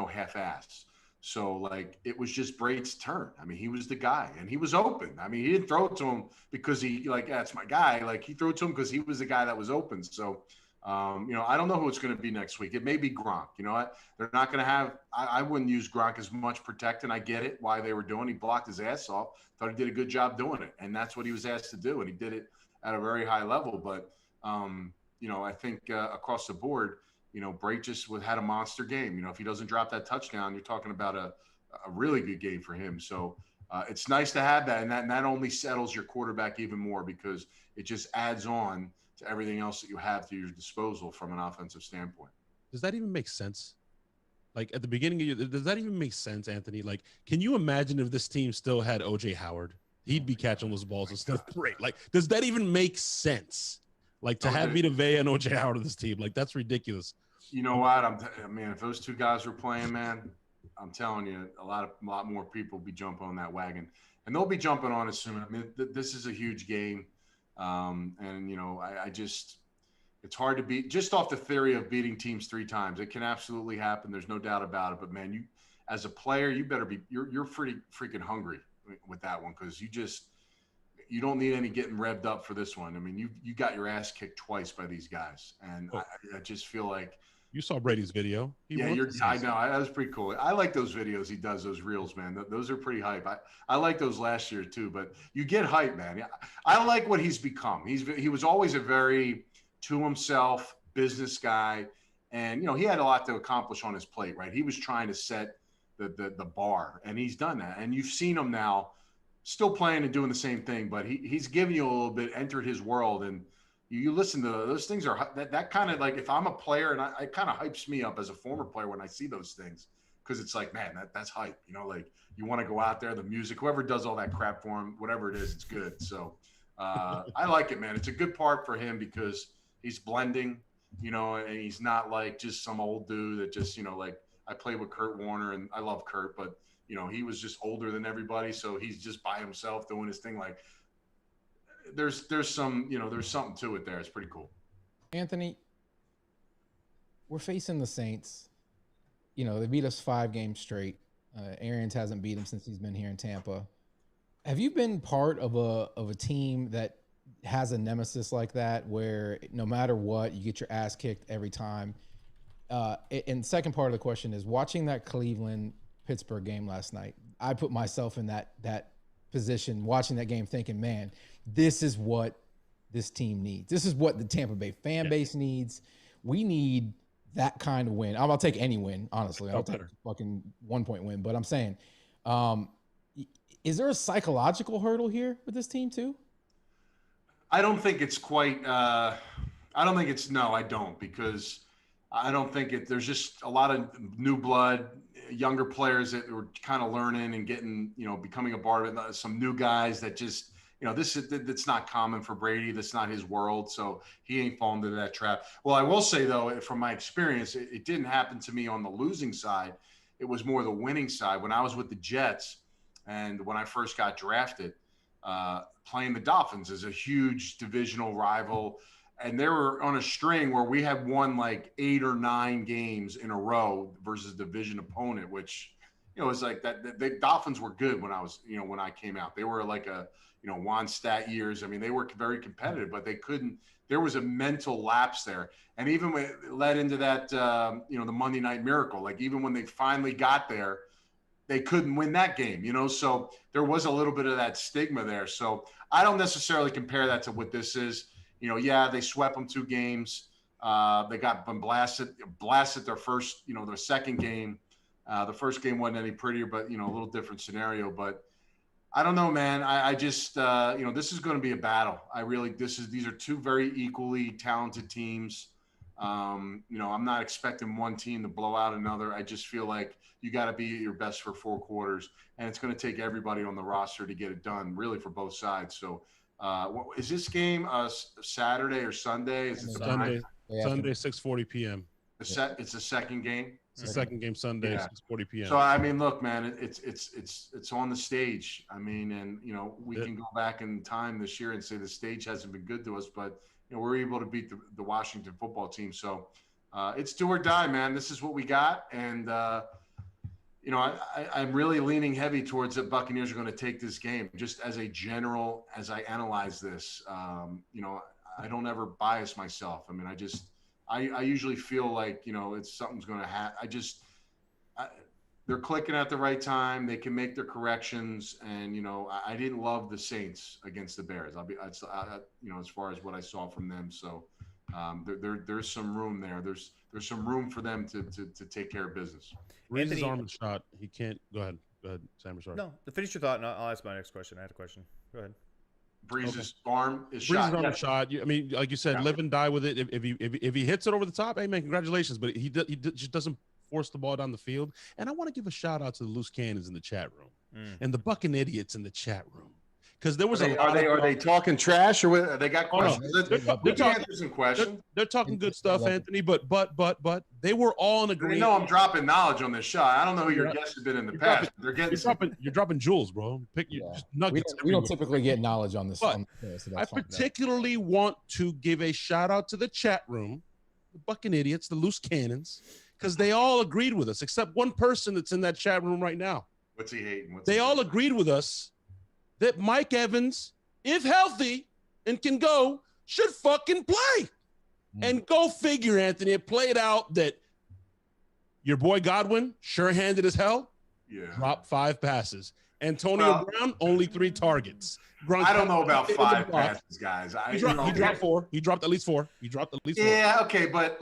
half-ass. So like it was just Braid's turn. I mean, he was the guy and he was open. I mean, he didn't throw it to him because that's my guy. Like he threw it to him because he was the guy that was open. So, I don't know who it's going to be next week. It may be Gronk. They're not going to have. I wouldn't use Gronk as much protecting. I get it why they were doing. He blocked his ass off. Thought he did a good job doing it, and that's what he was asked to do, and he did it at a very high level. But I think across the board, Brate just had a monster game. If he doesn't drop that touchdown, you're talking about a really good game for him. So it's nice to have that, and that only settles your quarterback even more because it just adds on to everything else that you have to your disposal from an offensive standpoint. Does that even make sense? Like at the beginning of does that even make sense, Anthony? Like, can you imagine if this team still had OJ Howard? He'd be catching those balls instead of Brate. Like, does that even make sense? Like to have Vita Vea and OJ Howard on this team, like that's ridiculous. You know what? If those two guys were playing, man, I'm telling you, a lot more people will be jumping on that wagon, and they'll be jumping on it soon. I mean, this is a huge game, it's hard to beat just off the theory of beating teams 3 times. It can absolutely happen. There's no doubt about it. But man, you as a player, you better be you're pretty freaking hungry with that one because you don't need any getting revved up for this one. I mean, you got your ass kicked twice by these guys, and I just feel like. You saw Brady's video. I know. That was pretty cool. I like those videos he does, those reels, man. Those are pretty hype. I like those last year too, but you get hype, man. I like what he's become. He was always a very to himself business guy, and he had a lot to accomplish on his plate, right? He was trying to set the bar, and he's done that. And you've seen him now still playing and doing the same thing, but he's given you a little bit, entered his world, and you listen to those things are that kind of like if I'm a player and it kind of hypes me up as a former player when I see those things because it's like, man, that's hype. Like you want to go out there, the music, whoever does all that crap for him, whatever it is, it's good. So I like it, man. It's a good part for him because he's blending, and he's not like just some old dude that just, like I played with Kurt Warner and I love Kurt, but he was just older than everybody. So he's just by himself doing his thing. Like, there's some, there's something to it there. It's pretty cool. Anthony, we're facing the Saints. They beat us 5 games straight. Arians hasn't beat him since he's been here in Tampa. Have you been part of a team that has a nemesis like that, where no matter what, you get your ass kicked every time? And second part of the question is, watching that Cleveland Pittsburgh game last night, I put myself in that position, watching that game, thinking, man, this is what this team needs. This is what the Tampa Bay fan base needs. We need that kind of win. I'll take any win, honestly. I'll take a fucking 1-point win. But I'm saying, is there a psychological hurdle here with this team too? I don't think it's quite. I don't, because I don't think it. There's just a lot of new blood, younger players that were kind of learning and getting, becoming a part of it. Some new guys that just, that's not common for Brady. That's not his world. So he ain't fallen into that trap. Well, I will say, though, from my experience, it didn't happen to me on the losing side. It was more the winning side. When I was with the Jets and when I first got drafted, playing the Dolphins is a huge divisional rival. And they were on a string where we had won like 8 or 9 games in a row versus division opponent, which, was like that. The Dolphins were good when I was, when I came out. They were like Juan Stat years. I mean, they were very competitive, but they couldn't. There was a mental lapse there. And even when it led into that, the Monday Night Miracle, like even when they finally got there, they couldn't win that game, So there was a little bit of that stigma there. So I don't necessarily compare that to what this is. They swept them 2 games. They got blasted their first, their second game. The first game wasn't any prettier, but, a little different scenario. But I don't know, man. I just, this is going to be a battle. These are 2 very equally talented teams. I'm not expecting one team to blow out another. I just feel like you got to be at your best for 4 quarters, and it's going to take everybody on the roster to get it done, really, for both sides. So, is this game Saturday or Sunday? Is it Sunday? Sunday, 6:40 p.m. It's a second game. It's the second game Sunday, 6:40 p.m. So I mean, look, man, it's on the stage. I mean, and we can go back in time this year and say the stage hasn't been good to us, but we're able to beat the Washington football team. So it's do or die, man. This is what we got, and I'm really leaning heavy towards the Buccaneers are going to take this game. Just as a general, as I analyze this, I don't ever bias myself. I mean, I usually feel like, it's something's going to happen. They're clicking at the right time. They can make their corrections. And, I didn't love the Saints against the Bears. As far as what I saw from them. So there's some room there. There's some room for them to take care of business. Reese's arm is shot. He can't. Go ahead, Sam. Sorry. No, finish your thought, and I'll ask my next question. I had a question. Go ahead. Breeze's arm is Breeze's shot. arm is shot. I mean, like you said, live and die with it. If he hits it over the top, hey man, congratulations. But he just doesn't force the ball down the field. And I want to give a shout out to the loose cannons in the chat room and the Bucking idiots in the chat room. Because there was are they talking trash or what? They got questions? They're talking good stuff, Anthony. But they were all in agreement. I'm dropping knowledge on this shot. I don't know who your guests have been in the past. You're dropping jewels, bro. Just nuggets. We don't typically get knowledge on this. But I particularly want to give a shout out to the chat room, the Bucking idiots, the loose cannons, because they all agreed with us, except one person that's in that chat room right now. What's he hating? They all agreed with us that Mike Evans, if healthy and can go, should fucking play. And go figure, Anthony. It played out that your boy Godwin, sure-handed as hell, dropped 5 passes. Antonio Brown, only 3 targets. I don't know about 5 passes, guys. He dropped 4. He dropped at least 4. Yeah, okay, but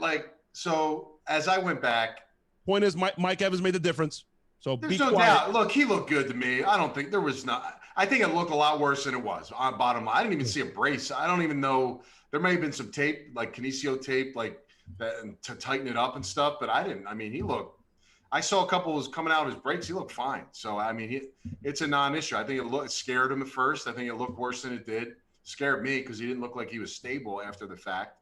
so as I went back. Point is, Mike Evans made the difference. So there's no doubt. Look, he looked good to me. I don't think there was not. I think it looked a lot worse than it was. On bottom line, I didn't even see a brace. I don't even know. There may have been some tape, like kinesio tape, like that, to tighten it up and stuff. But I didn't. I mean, he looked. I saw a couple was coming out of his breaks. He looked fine. So I mean, it's a non-issue. I think it scared him at first. I think it looked worse than it did. Scared me because he didn't look like he was stable after the fact.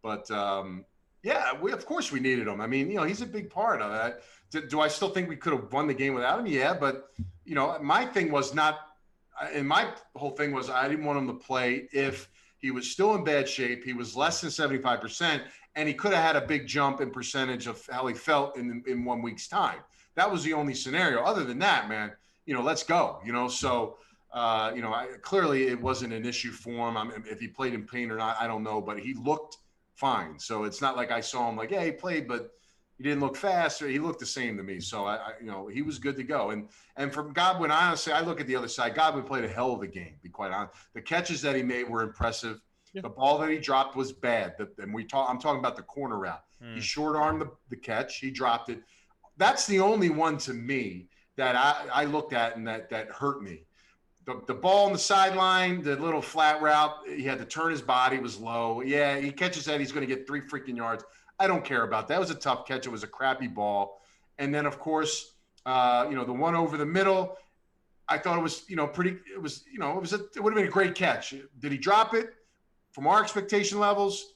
But of course we needed him. I mean, he's a big part of that. Do I still think we could have won the game without him? Yeah, but my thing was not. And my whole thing was I didn't want him to play if he was still in bad shape. He was less than 75%, and he could have had a big jump in percentage of how he felt in 1 week's time. That was the only scenario. Other than that, man, let's go. So clearly it wasn't an issue for him. If he played in pain or not, I don't know, but he looked fine. So it's not like I saw him like, yeah, he played, but he didn't look fast, or he looked the same to me. So he was good to go. And from Godwin, honestly, I look at the other side. Godwin played a hell of a game, to be quite honest. The catches that he made were impressive. Yeah. The ball that he dropped was bad. I'm talking about the corner route. He short-armed the catch. He dropped it. That's the only one to me that I looked at and that hurt me. The ball on the sideline, the little flat route, he had to turn his body, was low. Yeah, he catches that, he's going to get 3 freaking yards. I don't care about that. It was a tough catch. It was a crappy ball. And then, of course, the one over the middle, I thought it was, it would have been a great catch. Did he drop it? From our expectation levels,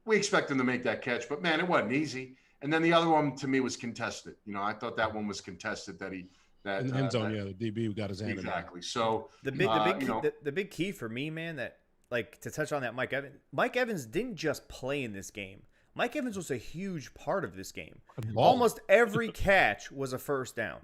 we expect him to make that catch. But, man, it wasn't easy. And then the other one, to me, was contested. I thought that one was contested in the end zone, the DB got his hand exactly. So the big key for me, man, that to touch on that, Mike Evans didn't just play in this game. Mike Evans was a huge part of this game. Almost every catch was a first down.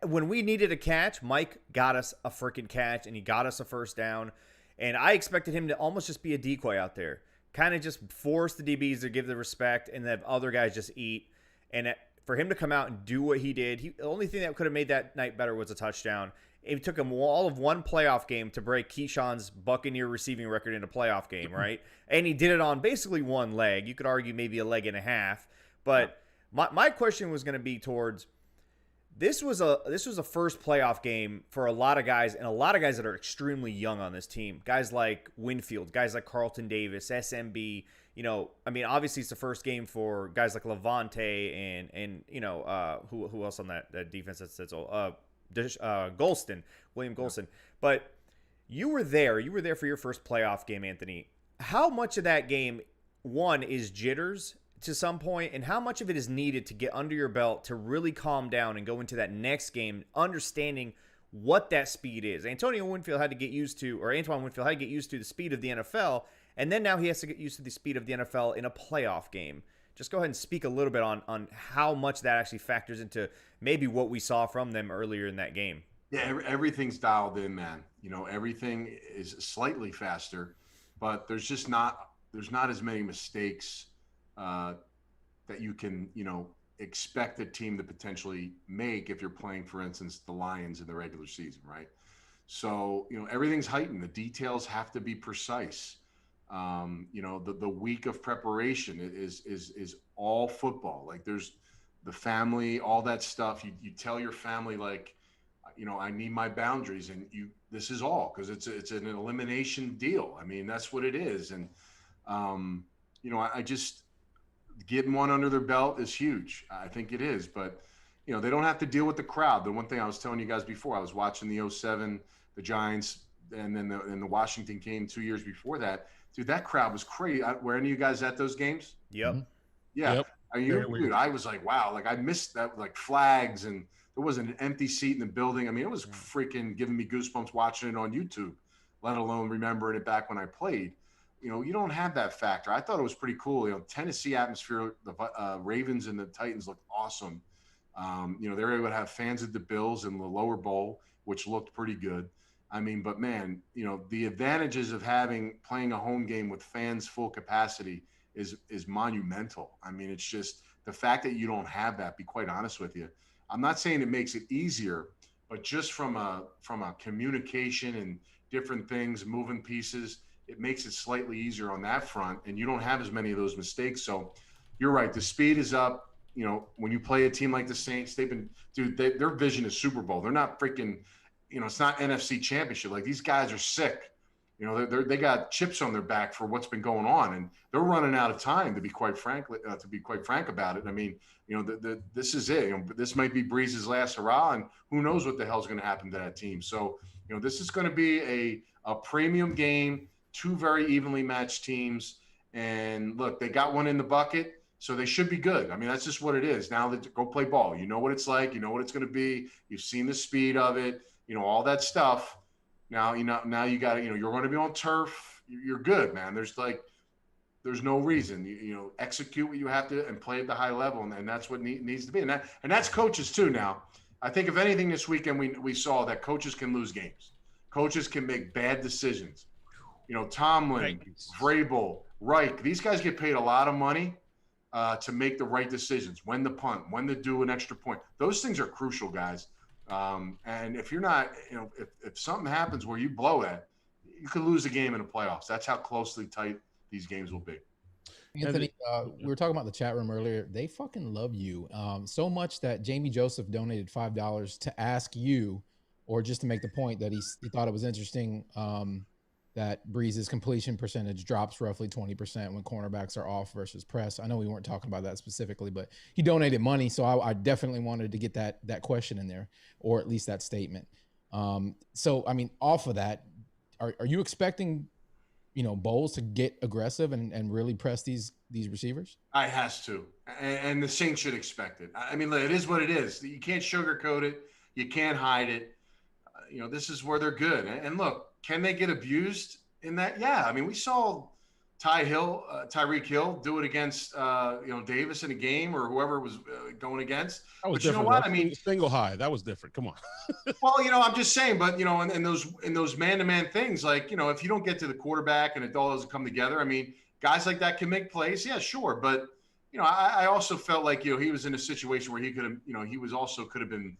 When we needed a catch, Mike got us a freaking catch, and he got us a first down. And I expected him to almost just be a decoy out there, kind of just force the DBs to give the respect, and the other guys just eat. And for him to come out and do what he did, the only thing that could have made that night better was a touchdown. It took him all of one playoff game to break Keyshawn's Buccaneer receiving record in a playoff game, right? And he did it on basically one leg. You could argue maybe a leg and a half. But my question was going to be towards this was a first playoff game for a lot of guys, and a lot of guys that are extremely young on this team. Guys like Winfield, guys like Carlton Davis, SMB. Obviously it's the first game for guys like Levante and who else on that defense that's old. Golston, William Golston. But you were there for your first playoff game, Anthony. How much of that game, one, is jitters to some point, and how much of it is needed to get under your belt to really calm down and go into that next game understanding what that speed is? Antoine Winfield had to get used to the speed of the NFL, and then now he has to get used to the speed of the NFL in a playoff game. Just go ahead and speak a little bit on how much that actually factors into maybe what we saw from them earlier in that game. Yeah, everything's dialed in, man. Everything is slightly faster, but there's not as many mistakes that you can, expect a team to potentially make if you're playing, for instance, the Lions in the regular season, right? So, everything's heightened. The details have to be precise. The week of preparation is all football. Like, there's the family, all that stuff. You tell your family, like, I need my boundaries, and this is all, because it's an elimination deal. I mean, that's what it is. And I just getting one under their belt is huge. I think it is, but they don't have to deal with the crowd. The one thing I was telling you guys before, I was watching the 2007, the Giants, and then the Washington game 2 years before that. Dude, that crowd was crazy. Were any of you guys at those games? Yep. Yeah. Yep. Dude, I was like, wow, like I missed that, like flags, and there wasn't an empty seat in the building. I mean, it was freaking giving me goosebumps watching it on YouTube, let alone remembering it back when I played. You don't have that factor. I thought it was pretty cool. Tennessee atmosphere, the Ravens and the Titans looked awesome. They were able to have fans at the Bills in the lower bowl, which looked pretty good. I mean, but man, the advantages of playing a home game with fans full capacity is monumental. I mean, it's just the fact that you don't have that, be quite honest with you. I'm not saying it makes it easier, but just from a communication and different things, moving pieces, it makes it slightly easier on that front, and you don't have as many of those mistakes. So you're right. The speed is up. When you play a team like the Saints, their vision is Super Bowl. They're not freaking, it's not NFC Championship. Like, these guys are sick. They got chips on their back for what's been going on, and they're running out of time, to be quite frank about it. I mean, this is it. This might be Breeze's last hurrah, and who knows what the hell's going to happen to that team. So, this is going to be a premium game. Two very evenly matched teams, and look, they got one in the bucket, so they should be good. I mean, that's just what it is. Now, go play ball. You know what it's like. You know what it's going to be. You've seen the speed of it. All that stuff. Now you got to. You're going to be on turf. You're good, man. There's like, there's no reason. You execute what you have to and play at the high level, and that's what needs to be. And that's coaches too. Now, I think if anything this weekend we saw that coaches can lose games, coaches can make bad decisions. Tomlin, Vrabel, Reich, these guys get paid a lot of money to make the right decisions. When to punt, when to do an extra point. Those things are crucial, guys. And if you're not, if something happens where you blow it, you could lose a game in the playoffs. That's how closely tight these games will be. Anthony, we were talking about the chat room earlier. They fucking love you so much that Jamie Joseph donated $5 to ask you, or just to make the point that he thought it was interesting that Breeze's completion percentage drops roughly 20% when cornerbacks are off versus press. I know we weren't talking about that specifically, but he donated money, so I definitely wanted to get that question in there, or at least that statement. So, I mean, off of that, are you expecting Bowles to get aggressive and really press these receivers? I has to, and the Saints should expect it. I mean, it is what it is. You can't sugarcoat it. You can't hide it. This is where they're good. And look, can they get abused in that? Yeah. I mean, we saw Tyreek Hill do it against Davis in a game, or whoever was going against. But you know what? I mean, single high. That was different. Come on. Well, I'm just saying, but in those man-to-man things, like if you don't get to the quarterback and it all doesn't come together, I mean, guys like that can make plays. Yeah, sure, but I also felt like he was in a situation where he could have, could have been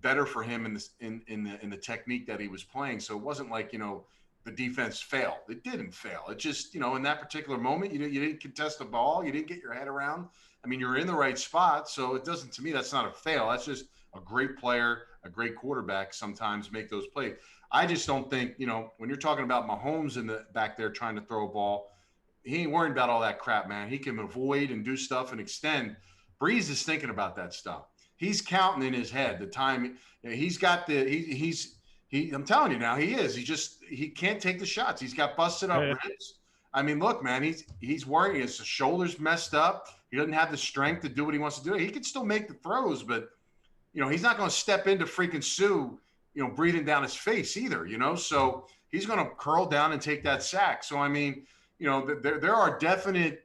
better for him in the technique that he was playing. So it wasn't like the defense failed. It didn't fail. It just, in that particular moment, you didn't contest the ball. You didn't get your head around. I mean, you're in the right spot. So it doesn't, to me, that's not a fail. That's just a great player, a great quarterback sometimes make those plays. I just don't think, when you're talking about Mahomes in the back there trying to throw a ball, he ain't worried about all that crap, man. He can avoid and do stuff and extend. Breeze is thinking about that stuff. He's counting in his head the time he's got I'm telling you now, he is. He can't take the shots. He's got busted up ribs. I mean, look, man, he's worrying. His shoulders messed up. He doesn't have the strength to do what he wants to do. He can still make the throws, but he's not going to step into freaking Sue, breathing down his face either. So he's going to curl down and take that sack. So I mean, there are definite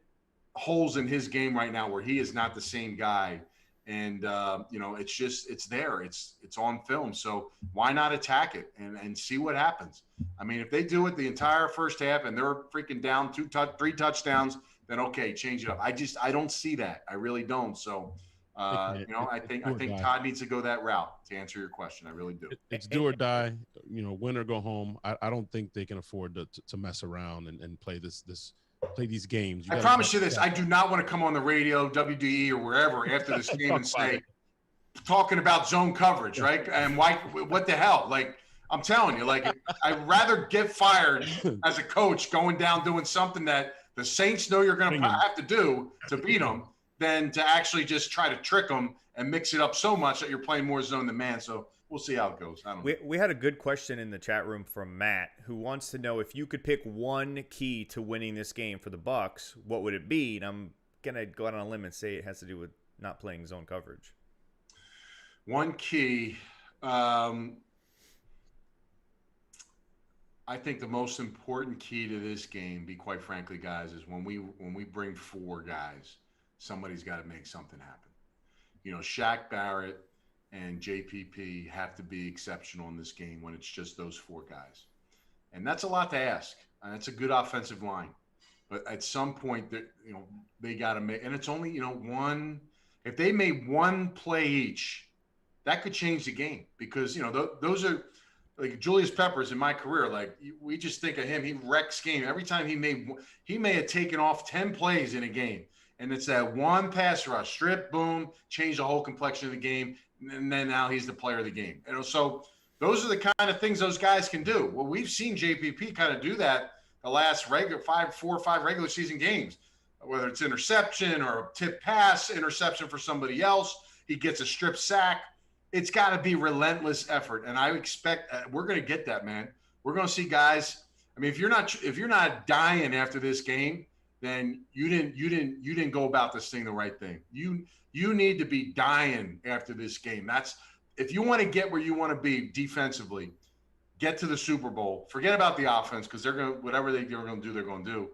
holes in his game right now where he is not the same guy. And, it's there. It's on film. So why not attack it and see what happens? I mean, if they do it the entire first half and they're freaking down 3 touchdowns, then okay, change it up. I don't see that. I really don't. So, I think Todd needs to go that route to answer your question. I really do. It's do or die, win or go home. I don't think they can afford to mess around and play play these games. I promise you this. I do not want to come on the radio, WDE, or wherever after this game and say, talking about zone coverage, right? And why? What the hell? Like, I'm telling you, like, I'd rather get fired as a coach going down doing something that the Saints know you're going to have to do to beat them than to actually just try to trick them and mix it up so much that you're playing more zone than man. So we'll see how it goes. I don't know. We had a good question in the chat room from Matt, who wants to know if you could pick one key to winning this game for the Bucs, what would it be? And I'm gonna go out on a limb and say it has to do with not playing zone coverage. One key, I think the most important key to this game, be quite frankly, guys, is when we bring 4 guys, somebody's got to make something happen. Shaq Barrett and JPP have to be exceptional in this game when it's just those 4 guys. And that's a lot to ask. And it's a good offensive line. But at some point, they got to make – and it's only, one – if they made one play each, that could change the game. Because, those are – like Julius Peppers in my career, like we just think of him. He wrecks game. Every time he may have taken off 10 plays in a game. And it's that one pass rush, strip, boom, change the whole complexion of the game. And then now he's the player of the game. So those are the kind of things those guys can do. Well, we've seen JPP kind of do that the last 4 or 5 regular season games, whether it's interception or a tip pass, interception for somebody else. He gets a strip sack. It's got to be relentless effort. And I expect we're going to get that, man. We're going to see guys. I mean, if you're not dying after this game, then you didn't go about this thing the right thing. You need to be dying after this game. That's if you want to get where you want to be defensively, get to the Super Bowl. Forget about the offense because they're going to whatever they're going to do, they're going to do.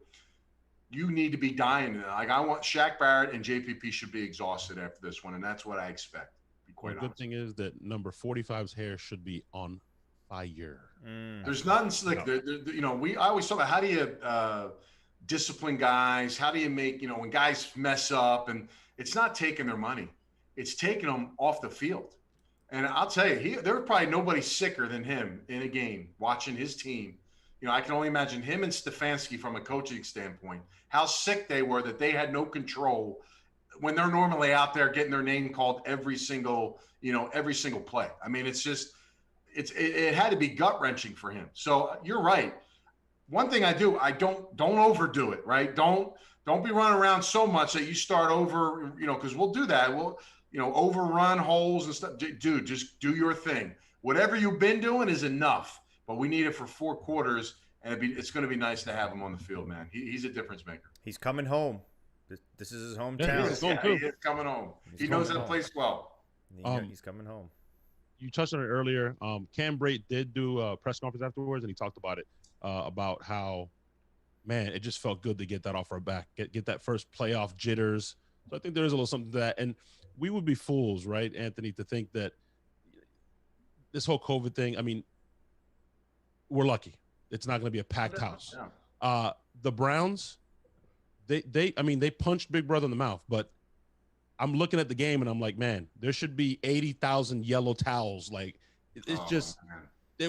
you need to be dying. Like I want Shaq Barrett and JPP should be exhausted after this one, and that's what I expect. To be quite The honest. good thing is that number 45's hair should be on fire. There's nothing slick. I always talk about how do you discipline guys? How do you make, when guys mess up, and it's not taking their money, it's taking them off the field. And I'll tell you, there was probably nobody sicker than him in a game watching his team. I can only imagine him and Stefanski from a coaching standpoint, how sick they were that they had no control when they're normally out there getting their name called every single play. I mean, it's just, it had to be gut wrenching for him. So you're right. One thing I don't overdo it, right? Don't be running around so much that you start over, because we'll do that. We'll, overrun holes and stuff. Dude, just do your thing. Whatever you've been doing is enough, but we need it for 4 quarters, and it's going to be nice to have him on the field, man. He's a difference maker. He's coming home. This is his hometown. He is coming home. He knows how to play well. He's coming home. You touched on it earlier. Cam Brate did do a press conference afterwards, and he talked about it, about how, man, it just felt good to get that off our back, get that first playoff jitters. So I think there is a little something to that. And we would be fools, right, Anthony, to think that this whole COVID thing, I mean, we're lucky. It's not going to be a packed house. Yeah. The Browns, they punched Big Brother in the mouth, but I'm looking at the game and I'm like, man, there should be 80,000 yellow towels. Like, it's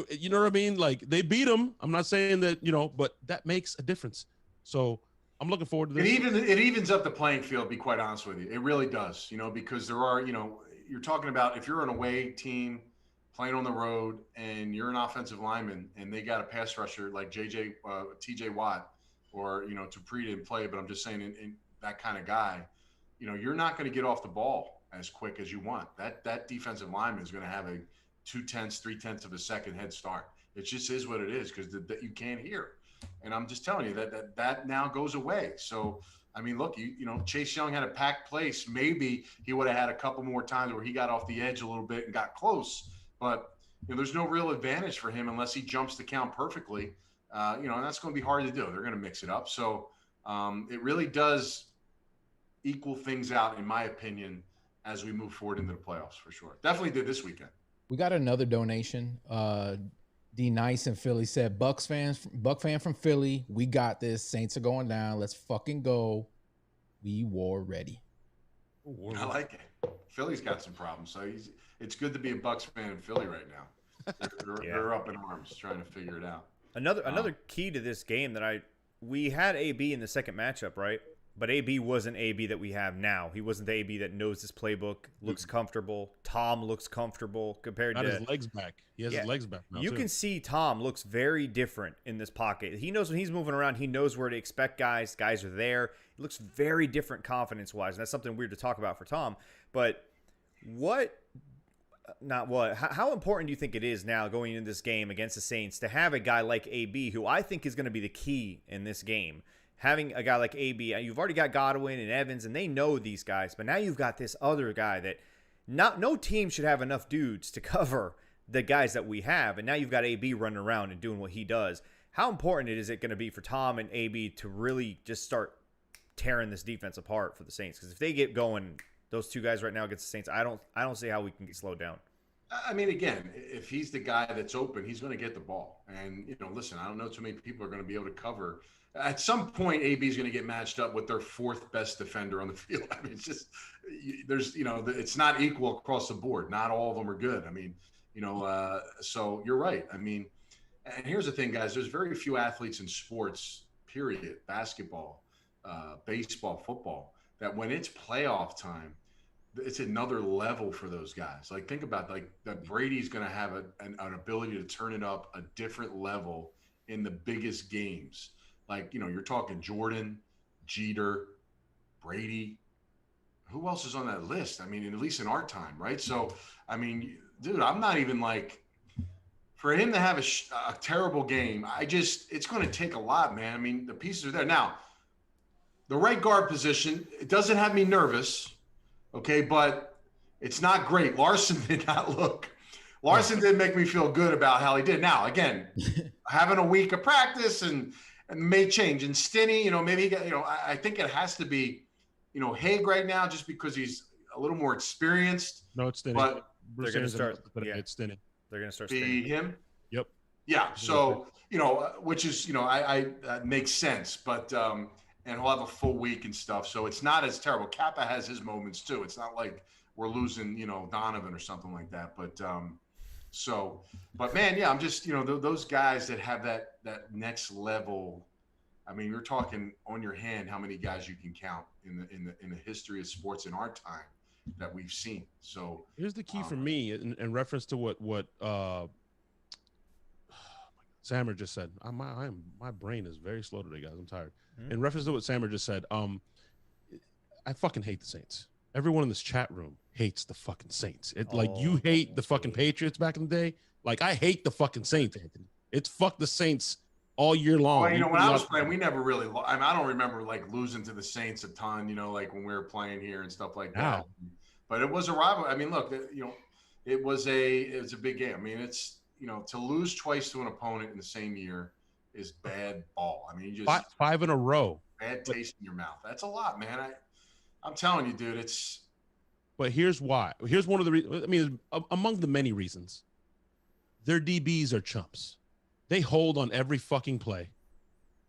you know what I mean? Like, they beat them. I'm not saying that, but that makes a difference. So I'm looking forward to this. It evens up the playing field, to be quite honest with you. It really does, because there are, you're talking about if you're an away team playing on the road and you're an offensive lineman and they got a pass rusher like TJ Watt or, Dupree didn't play, but I'm just saying in that kind of guy, you're not going to get off the ball as quick as you want. That defensive lineman is going to have a 0.2, 0.3 of a second head start. It just is what it is because you can't hear. And I'm just telling you that now goes away. So, I mean, look, Chase Young had a packed place. Maybe he would have had a couple more times where he got off the edge a little bit and got close. But, there's no real advantage for him unless he jumps the count perfectly. And that's going to be hard to do. They're going to mix it up. So it really does equal things out, in my opinion, as we move forward into the playoffs for sure. Definitely did this weekend. We got another donation. D Nice in Philly said, Buck fan from Philly. We got this. Saints are going down. Let's fucking go. We war ready. I like it. Philly's got some problems. So it's good to be a Bucs fan in Philly right now. They're up in arms trying to figure it out. Another key to this game that we had AB in the second matchup, right? But AB wasn't AB that we have now. He wasn't the AB that knows his playbook, looks comfortable. Tom looks comfortable compared to his legs back. He has his legs back now. You can see Tom looks very different in this pocket. He knows when he's moving around. He knows where to expect guys. Guys are there. He looks very different confidence-wise, and that's something weird to talk about for Tom. But how important do you think it is now going into this game against the Saints to have a guy like AB, who I think is going to be the key in this game? Having a guy like AB, you've already got Godwin and Evans, and they know these guys. But now you've got this other guy that no team should have enough dudes to cover the guys that we have. And now you've got AB running around and doing what he does. How important is it going to be for Tom and AB to really just start tearing this defense apart for the Saints? Because if they get going, those two guys right now against the Saints, I don't see how we can get slowed down. I mean, again, if he's the guy that's open, he's going to get the ball. And, listen, I don't know too many people are going to be able to cover. At some point, AB is going to get matched up with their fourth best defender on the field. I mean, it's just it's not equal across the board. Not all of them are good. I mean, so you're right. I mean, and here's the thing, guys. There's very few athletes in sports, period, basketball, baseball, football, that when it's playoff time, it's another level for those guys. Like, think about that Brady's going to have an ability to turn it up a different level in the biggest games. Like, you're talking Jordan, Jeter, Brady. Who else is on that list? I mean, at least in our time, right? So, I mean, dude, I'm not even for him to have a terrible game, it's going to take a lot, man. I mean, the pieces are there. Now, the right guard position, it doesn't have me nervous, okay, but it's not great. Larson did not look. Larson did make me feel good about how he did. Now, again, having a week of practice and and may change. And Stinney, maybe he got, I think it has to be, Haig right now, just because he's a little more experienced. No, it's Stinney. But they're going to start. Yeah, it's Stinney. They're going to start be him. Yep. Yeah. So which is I makes sense, but and he'll have a full week and stuff, so it's not as terrible. Kappa has his moments too. It's not like we're losing Donovan or something like that, but but man, yeah, I'm just those guys that have that next level. I mean, you're talking on your hand how many guys you can count in the history of sports in our time that we've seen. So here's the key for me in reference to what Sammer just said. My brain is very slow today, guys. I'm tired. Mm-hmm. In reference to what Sammer just said, I fucking hate the Saints. Everyone in this chat room hates the fucking Saints. Like you hate the fucking Patriots back in the day. Like I hate the fucking Saints, Anthony. It's fuck the Saints all year long. Well, when I was playing, we never really. I don't remember like losing to the Saints a ton. Like when we were playing here and stuff like that. But it was a rivalry. I mean, look, it was a big game. I mean, it's to lose twice to an opponent in the same year is bad ball. I mean, you just five in a row. Bad taste in your mouth. That's a lot, man. I'm telling you, dude. It's. But here's why. Here's one of the reasons. I mean, among the many reasons, their DBs are chumps. They hold on every fucking play,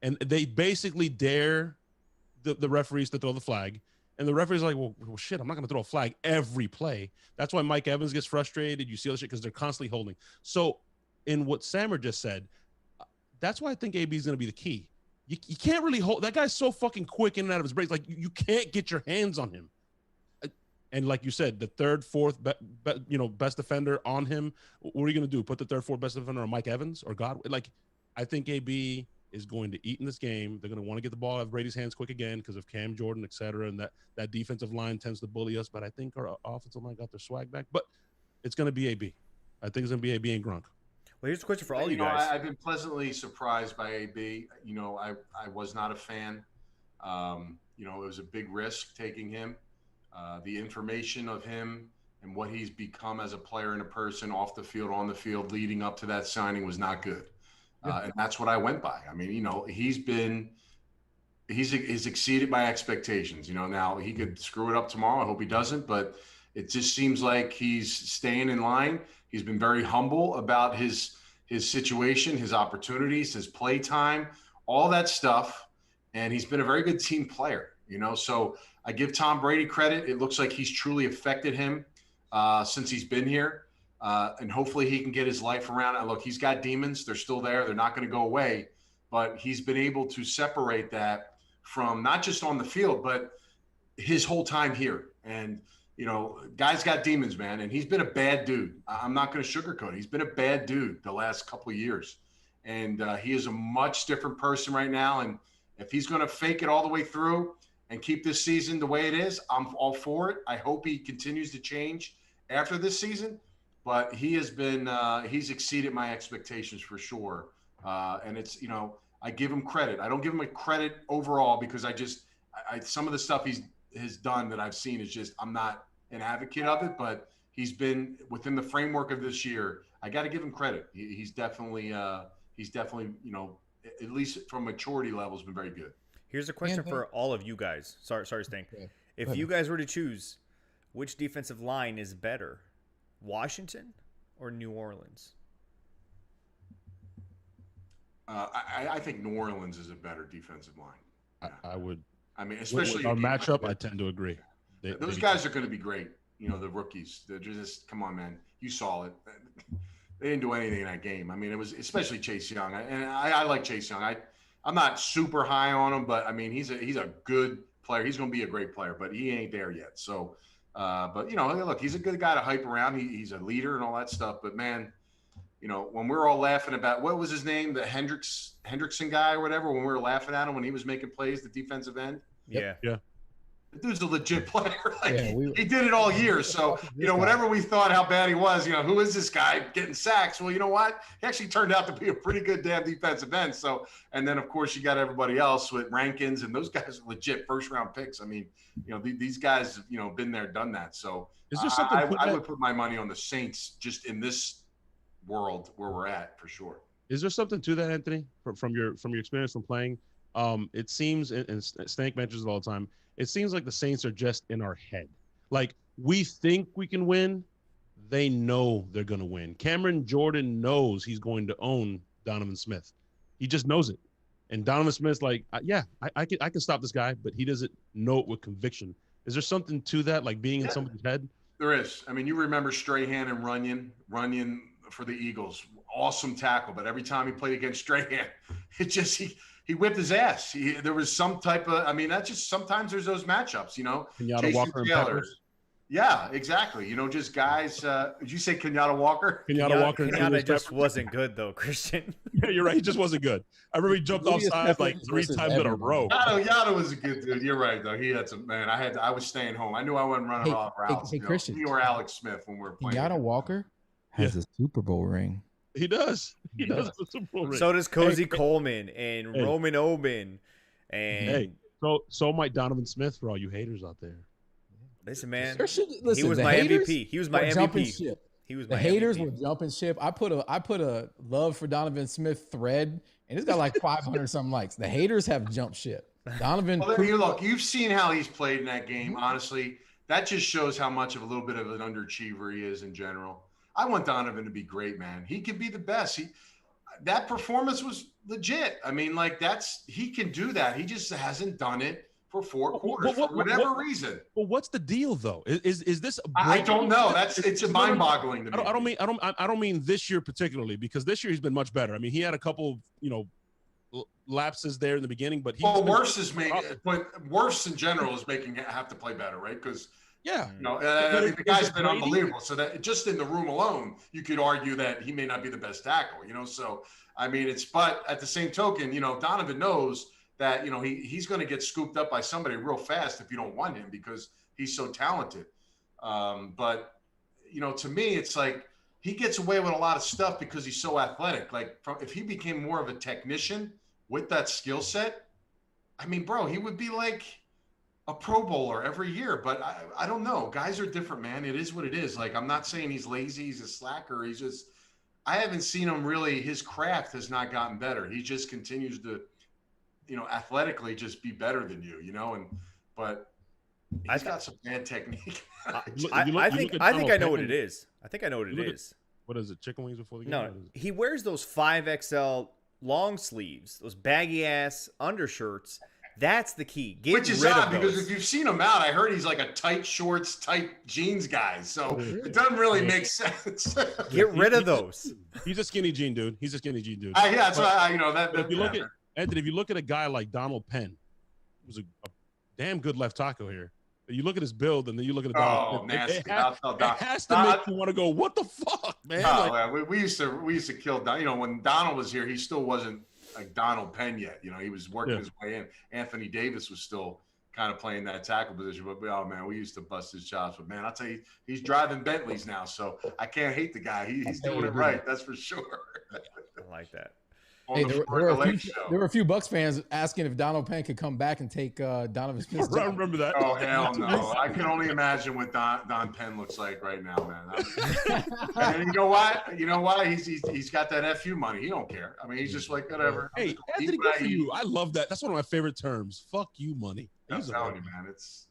and they basically dare the referees to throw the flag. And the referee's like, well, shit, I'm not going to throw a flag every play. That's why Mike Evans gets frustrated. You see all this shit because they're constantly holding. So in what Sammer just said, that's why I think AB is going to be the key. You can't really hold. That guy's so fucking quick in and out of his breaks. Like, you can't get your hands on him. And like you said, the third, fourth, best defender on him. What are you going to do? Put the third, fourth best defender on Mike Evans or God? Like, I think AB is going to eat in this game. They're going to want to get the ball out of Brady's hands quick again because of Cam Jordan, et cetera. And that defensive line tends to bully us. But I think our offensive line got their swag back. But it's going to be AB. I think it's going to be AB and Gronk. Well, here's a question for all you guys. I've been pleasantly surprised by AB. I was not a fan. It was a big risk taking him. The information of him and what he's become as a player and a person off the field, on the field, leading up to that signing was not good. And that's what I went by. I mean, he's exceeded my expectations. Now he could screw it up tomorrow. I hope he doesn't, but it just seems like he's staying in line. He's been very humble about his situation, his opportunities, his play time, all that stuff. And he's been a very good team player, so I give Tom Brady credit. It looks like he's truly affected him since he's been here. And hopefully he can get his life around it. Look, he's got demons. They're still there. They're not going to go away. But he's been able to separate that from not just on the field, but his whole time here. And, guy's got demons, man. And he's been a bad dude. I'm not going to sugarcoat it. He's been a bad dude the last couple of years. And he is a much different person right now. And if he's going to fake it all the way through and keep this season the way it is, I'm all for it. I hope he continues to change after this season. But he has been he's exceeded my expectations for sure. And it's, I give him credit. I don't give him a credit overall because some of the stuff he's has done that I've seen is just, I'm not an advocate of it, but he's been within the framework of this year. I got to give him credit. He's definitely, at least from maturity level, has been very good. Here's a question for all of you guys. Sorry, Stink. Okay. If you guys were to choose, which defensive line is better, Washington or New Orleans? I think New Orleans is a better defensive line. I would. I mean, especially with our matchup, I tend to agree. Those guys are going to be great. The rookies. They're just, come on, man. You saw it. They didn't do anything in that game. I mean, it was especially Chase Young. I like Chase Young. I'm not super high on him, but I mean, he's a good player. He's going to be a great player, but he ain't there yet. So, but look, he's a good guy to hype around. He's a leader and all that stuff. But man, when we're all laughing about, what was his name, the Hendrickson guy or whatever, when we were laughing at him when he was making plays, the defensive end. Yeah. The dude's a legit player. He did it all year. So, whatever we thought how bad he was, who is this guy getting sacks? Well, you know what? He actually turned out to be a pretty good damn defensive end. So, and then of course you got everybody else with Rankins, and those guys are legit first round picks. I mean, these guys have, been there, done that. So is there something I would put my money on the Saints just in this world where we're at for sure. Is there something to that, Anthony, from your experience from playing? It seems, and Stank mentions it all the time. It seems like the Saints are just in our head. Like we think we can win, they know they're going to win. Cameron Jordan knows he's going to own Donovan Smith. He just knows it. And Donovan Smith's like, I can stop this guy, but he doesn't know it with conviction. Is there something to that, like being in somebody's head? There is. I mean, you remember Strahan and Runyon for the Eagles. Awesome tackle, but every time he played against Strahan, it just he whipped his ass. There was some type of, I mean, that's just sometimes there's those matchups, you know. Kenyatta Walker and Peppers. Yeah, exactly. You know, just guys. Did you say Kenyatta Walker? Kenyatta Walker. Kenyatta just wasn't good though, Christian. Yeah, you're right. He just wasn't good. I remember he jumped off sides like 3 times in a row. Yatta was a good dude. You're right though. He had some man. I was staying home. I knew I wasn't running off routes. Hey, Christian. You or Alex Smith when we were playing. Kenyatta Walker has a Super Bowl ring. He does. He does. The Super Bowl ring. So does Cozy Coleman and Roman Oben. And so might Donovan Smith for all you haters out there. Listen, man. Listen, he was my MVP. He was my MVP. Ship. He was the my haters MVP. were jumping ship. I put a love for Donovan Smith thread, and it's got like 500 something likes. The haters have jumped ship. Donovan. Well, look, you've seen how he's played in that game. Honestly, that just shows how much of a little bit of an underachiever he is in general. I want Donovan to be great, man. He could be the best. That performance was legit. I mean, like he can do that. He just hasn't done it for 4 quarters for whatever reason. Well, what's the deal though? Is this? I don't know. It's mind-boggling to me. I don't mean this year particularly, because this year he's been much better. I mean, he had a couple, lapses there in the beginning, but worse in general is making it have to play better, right? Because the guy's been unbelievable. So that just in the room alone, you could argue that he may not be the best tackle. So I mean, but at the same token, Donovan knows that he's going to get scooped up by somebody real fast if you don't want him because he's so talented. But to me, it's like he gets away with a lot of stuff because he's so athletic. Like if he became more of a technician with that skill set, I mean, bro, he would be like a Pro Bowler every year. But I don't know. Guys are different, man. It is what it is. Like I'm not saying he's lazy, he's a slacker. He's just I haven't seen him really. His craft has not gotten better. He just continues to athletically just be better than you, but he's got some bad technique. I think I know what it is. I think I know what it is. What is it? Chicken wings before the game? No, he wears those 5XL long sleeves, those baggy ass undershirts. That's the key. Which is odd because if you've seen him out, I heard he's like a tight shorts, tight jeans guy. So it doesn't really make sense. Get rid of those. He's a skinny jean dude. Yeah, that's why that. If you look at Anthony, if you look at a guy like Donald Penn, who's a damn good left tackle here. You look at his build, and then you look at Donald Penn. Nasty. It has to make you want to go, what the fuck, man? We used to kill Don. When Donald was here, he still wasn't like Donald Penn yet. He was working his way in. Anthony Davis was still kind of playing that tackle position. But we used to bust his chops. But man, I'll tell you, he's driving Bentleys now, so I can't hate the guy. He's doing it right. That's for sure. I like that. Hey, there were a few Bucs fans asking if Donald Penn could come back and take Donovan Smith's job. I remember that. Oh, hell no. I can only imagine what Don Penn looks like right now, man. And you know why? He's got that FU money. He don't care. I mean, he's just like, whatever. Hey, Anthony, good for you. I love that. That's one of my favorite terms. Fuck you, money. I'm telling you, man. It's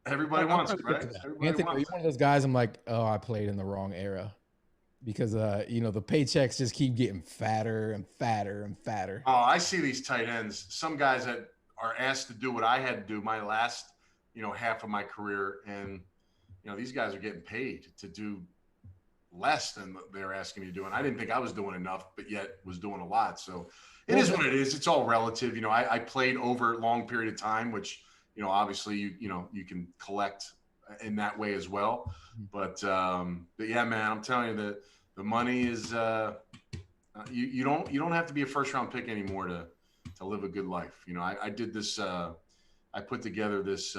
everybody wants it, right? Anthony, are you one of those guys I'm like, oh, I played in the wrong era? Because the paychecks just keep getting fatter and fatter and fatter. Oh, I see these tight ends. Some guys that are asked to do what I had to do my last, half of my career, and these guys are getting paid to do less than they're asking me to do, and I didn't think I was doing enough, but yet was doing a lot. So it is what it is. It's all relative. I played over a long period of time, which obviously you can collect in that way as well. But yeah, man, I'm telling you that the money is you don't have to be a first round pick anymore to live a good life. I did this I put together this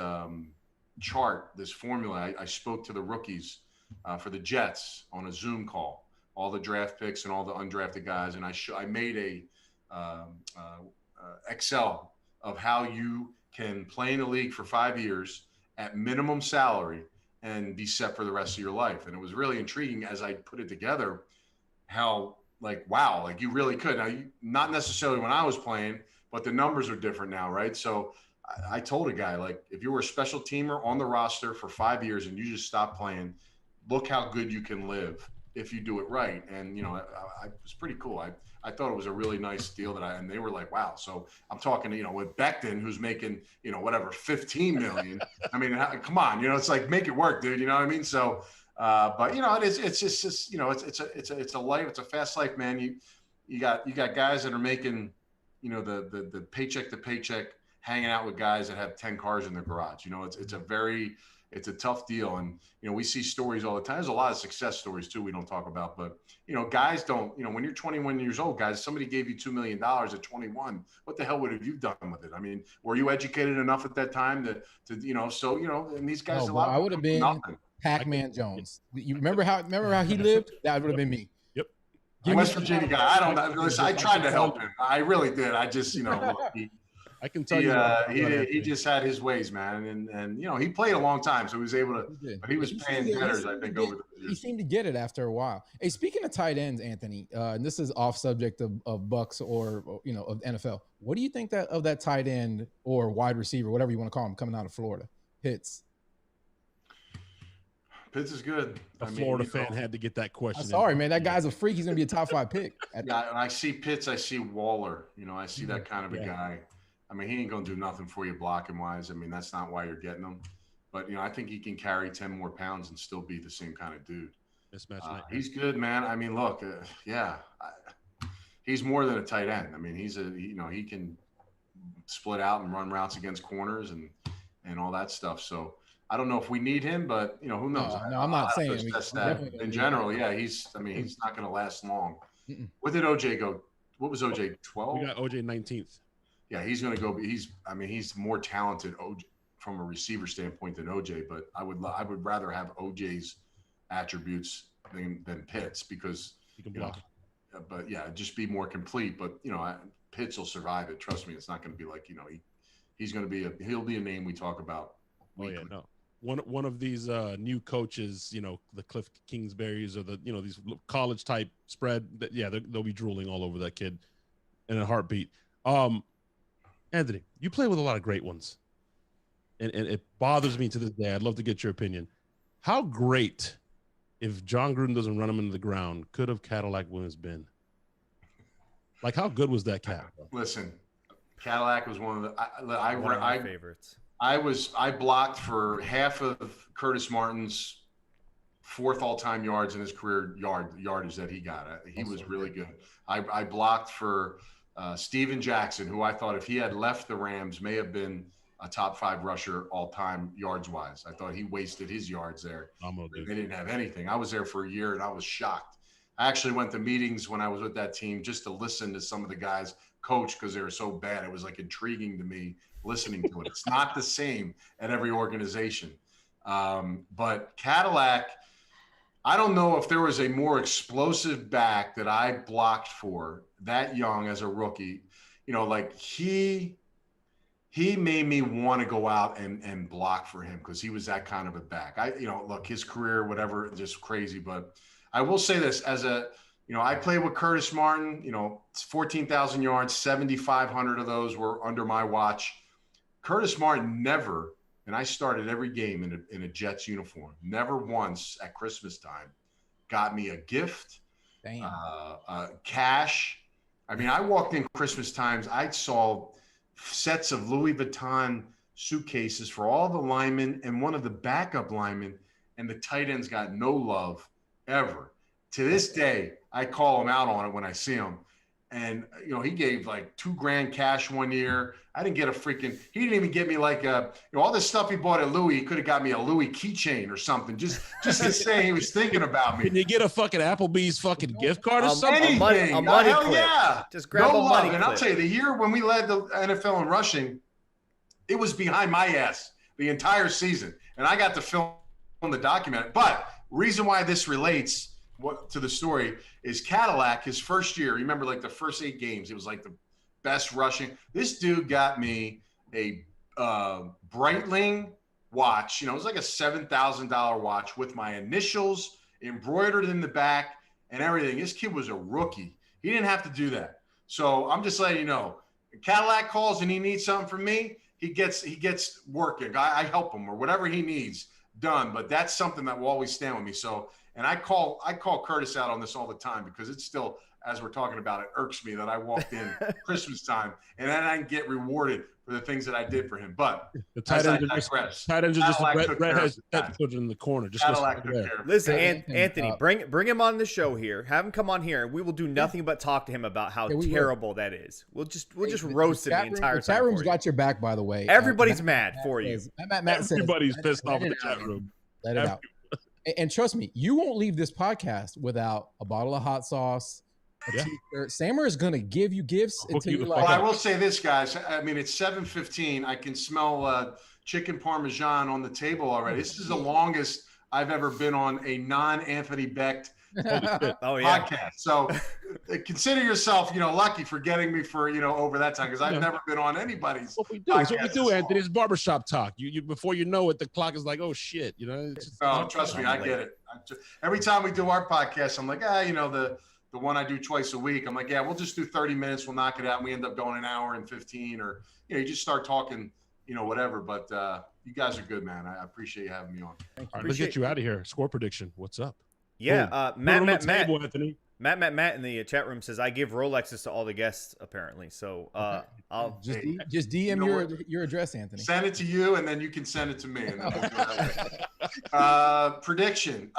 chart, this formula. I spoke to the rookies for the Jets on a Zoom call, all the draft picks and all the undrafted guys, and I made a Excel of how you can play in the league for 5 years at minimum salary and be set for the rest of your life. And it was really intriguing as I put it together, how like, wow, like you really could. Now, not necessarily when I was playing, but the numbers are different now, right? So I told a guy, like, if you were a special teamer on the roster for 5 years and you just stop playing, look how good you can live if you do it right. And, you know, it was pretty cool. I thought it was a really nice deal and they were like, wow. So I'm talking to, you know, with Becht, who's making, you know, whatever, 15 million. I mean, come on, you know, it's like, make it work, dude. You know what I mean? So, but you know, it's just, you know, it's a life, it's a fast life, man. You got guys that are making, you know, the paycheck to paycheck, hanging out with guys that have 10 cars in their garage. You know, it's a tough deal. And, you know, we see stories all the time. There's a lot of success stories too we don't talk about, but, you know, guys don't, you know, when you're 21 years old, guys, somebody gave you $2 million at 21, what the hell would have you done with it? I mean, were you educated enough at that time to you know, so, you know, and these guys, I would have been nothing. Pac-Man Jones. You remember how he lived? That would have been me. Yep. West Virginia guy. I don't know. Listen, I tried to help him. I really did. I just, you know, I can tell he just had his ways, man, and you know, he played a long time, so he was able to. But he was paying debtors, I think, over the years. He seemed to get it after a while. Hey, speaking of tight ends, Anthony, and this is off subject of Bucs or you know, of NFL. What do you think of that tight end or wide receiver, whatever you want to call him, coming out of Florida, Pitts? Pitts is good. A Florida fan had to get that question. Sorry, man. That guy's a freak. He's going to be a top 5 pick. Yeah, I see Pitts. I see Waller. You know, I see that kind of a guy. I mean, he ain't going to do nothing for you blocking wise. I mean, that's not why you're getting him. But, you know, I think he can carry 10 more pounds and still be the same kind of dude. Mismatch. He's good, man. I mean, look, he's more than a tight end. I mean, you know, he can split out and run routes against corners and all that stuff. So, I don't know if we need him, but, you know, who knows? No, I'm not saying that. In general, yeah, he's not going to last long. What did OJ go? What was OJ, 12? We got OJ 19th. Yeah, he's going to go. He's more talented OJ from a receiver standpoint than OJ, but I would rather have OJ's attributes than Pitts because he can block. But yeah, just be more complete. But, you know, Pitts will survive it. Trust me, it's not going to be like, you know, he'll be a name we talk about. Oh yeah, no. One of these new coaches, you know, the Cliff Kingsburys or the, you know, these college type spread, they'll be drooling all over that kid in a heartbeat. Anthony, you play with a lot of great ones, and it bothers me to this day. I'd love to get your opinion. How great, if John Gruden doesn't run him into the ground, could have Cadillac Williams been? Like, how good was that cat? Listen, Cadillac was one of my favorites. I blocked for half of Curtis Martin's 4th all-time yards in his career yardage that he got. He was really good. I blocked for Steven Jackson, who I thought if he had left the Rams may have been a top 5 rusher all-time yards-wise. I thought he wasted his yards there. They didn't have anything. I was there for a year, and I was shocked. I actually went to meetings when I was with that team just to listen to some of the guys coach because they were so bad. It was like intriguing to me listening to it. It's not the same at every organization. But Cadillac, I don't know if there was a more explosive back that I blocked for that young as a rookie. You know, like he made me want to go out and block for him because he was that kind of a back. Look, his career, whatever, just crazy. But I will say this I played with Curtis Martin, you know, 14,000 yards, 7,500 of those were under my watch. Curtis Martin never, and I started every game in a Jets uniform, never once at Christmas time got me a gift, cash. I mean, I walked in Christmas times, I saw sets of Louis Vuitton suitcases for all the linemen and one of the backup linemen, and the tight ends got no love ever. To this day, I call him out on it when I see him. And, you know, he gave like $2,000 cash one year. I didn't get he didn't even get me like all this stuff he bought at Louis. He could have got me a Louis keychain or something just to say he was thinking about me. Can you get a fucking Applebee's fucking gift card or something? Anything. A money clip. Yeah. Just grab a money clip. And I'll tell you, the year when we led the NFL in rushing, it was behind my ass the entire season. And I got to film the document. But reason why this relates to the story is Cadillac, his first year, remember like the first 8 games, it was like the best rushing. This dude got me a Breitling watch. You know, it was like a $7,000 watch with my initials embroidered in the back and everything. This kid was a rookie. He didn't have to do that. So I'm just letting you know, Cadillac calls and he needs something from me, he gets working. I help him or whatever he needs done. But that's something that will always stand with me. So, and I call Curtis out on this all the time because it's still, as we're talking about, it irks me that I walked in Christmas time and then I didn't get rewarded for the things that I did for him. But the tight ends are just Brett has put in the corner. Just listen, Anthony, bring him on the show here. Have him come on here, and we will do nothing but talk to him about how terrible that is. We'll just roast him the entire time. The chat room's got your back, by the way. Everybody's mad for you. Everybody's pissed off in the chat room. Let it out. And trust me, you won't leave this podcast without a bottle of hot sauce, a t-shirt. Sammer is going to give you gifts until you like. Well, I will say this, guys. I mean, it's 7:15. I can smell chicken parmesan on the table already. This is the longest I've ever been on a non-Anthony Becht podcast. So consider yourself, lucky for getting me for, over that time, because I've never been on anybody's. What we do, Anthony. It's barbershop talk. You before you know it, the clock is like, oh shit, trust me, I get it. Every time we do our podcast, I'm like, the one I do twice a week, I'm like, yeah, we'll just do 30 minutes. We'll knock it out. And we end up going an hour and 15, or, you just start talking, whatever. But you guys are good, man. I appreciate you having me on. All right, let's get you out of here. Score prediction. What's up? Yeah. Matt in the chat room says, I give Rolexes to all the guests, apparently. So I'll just DM your address, Anthony. Send it to you, and then you can send it to me. And then we'll do prediction.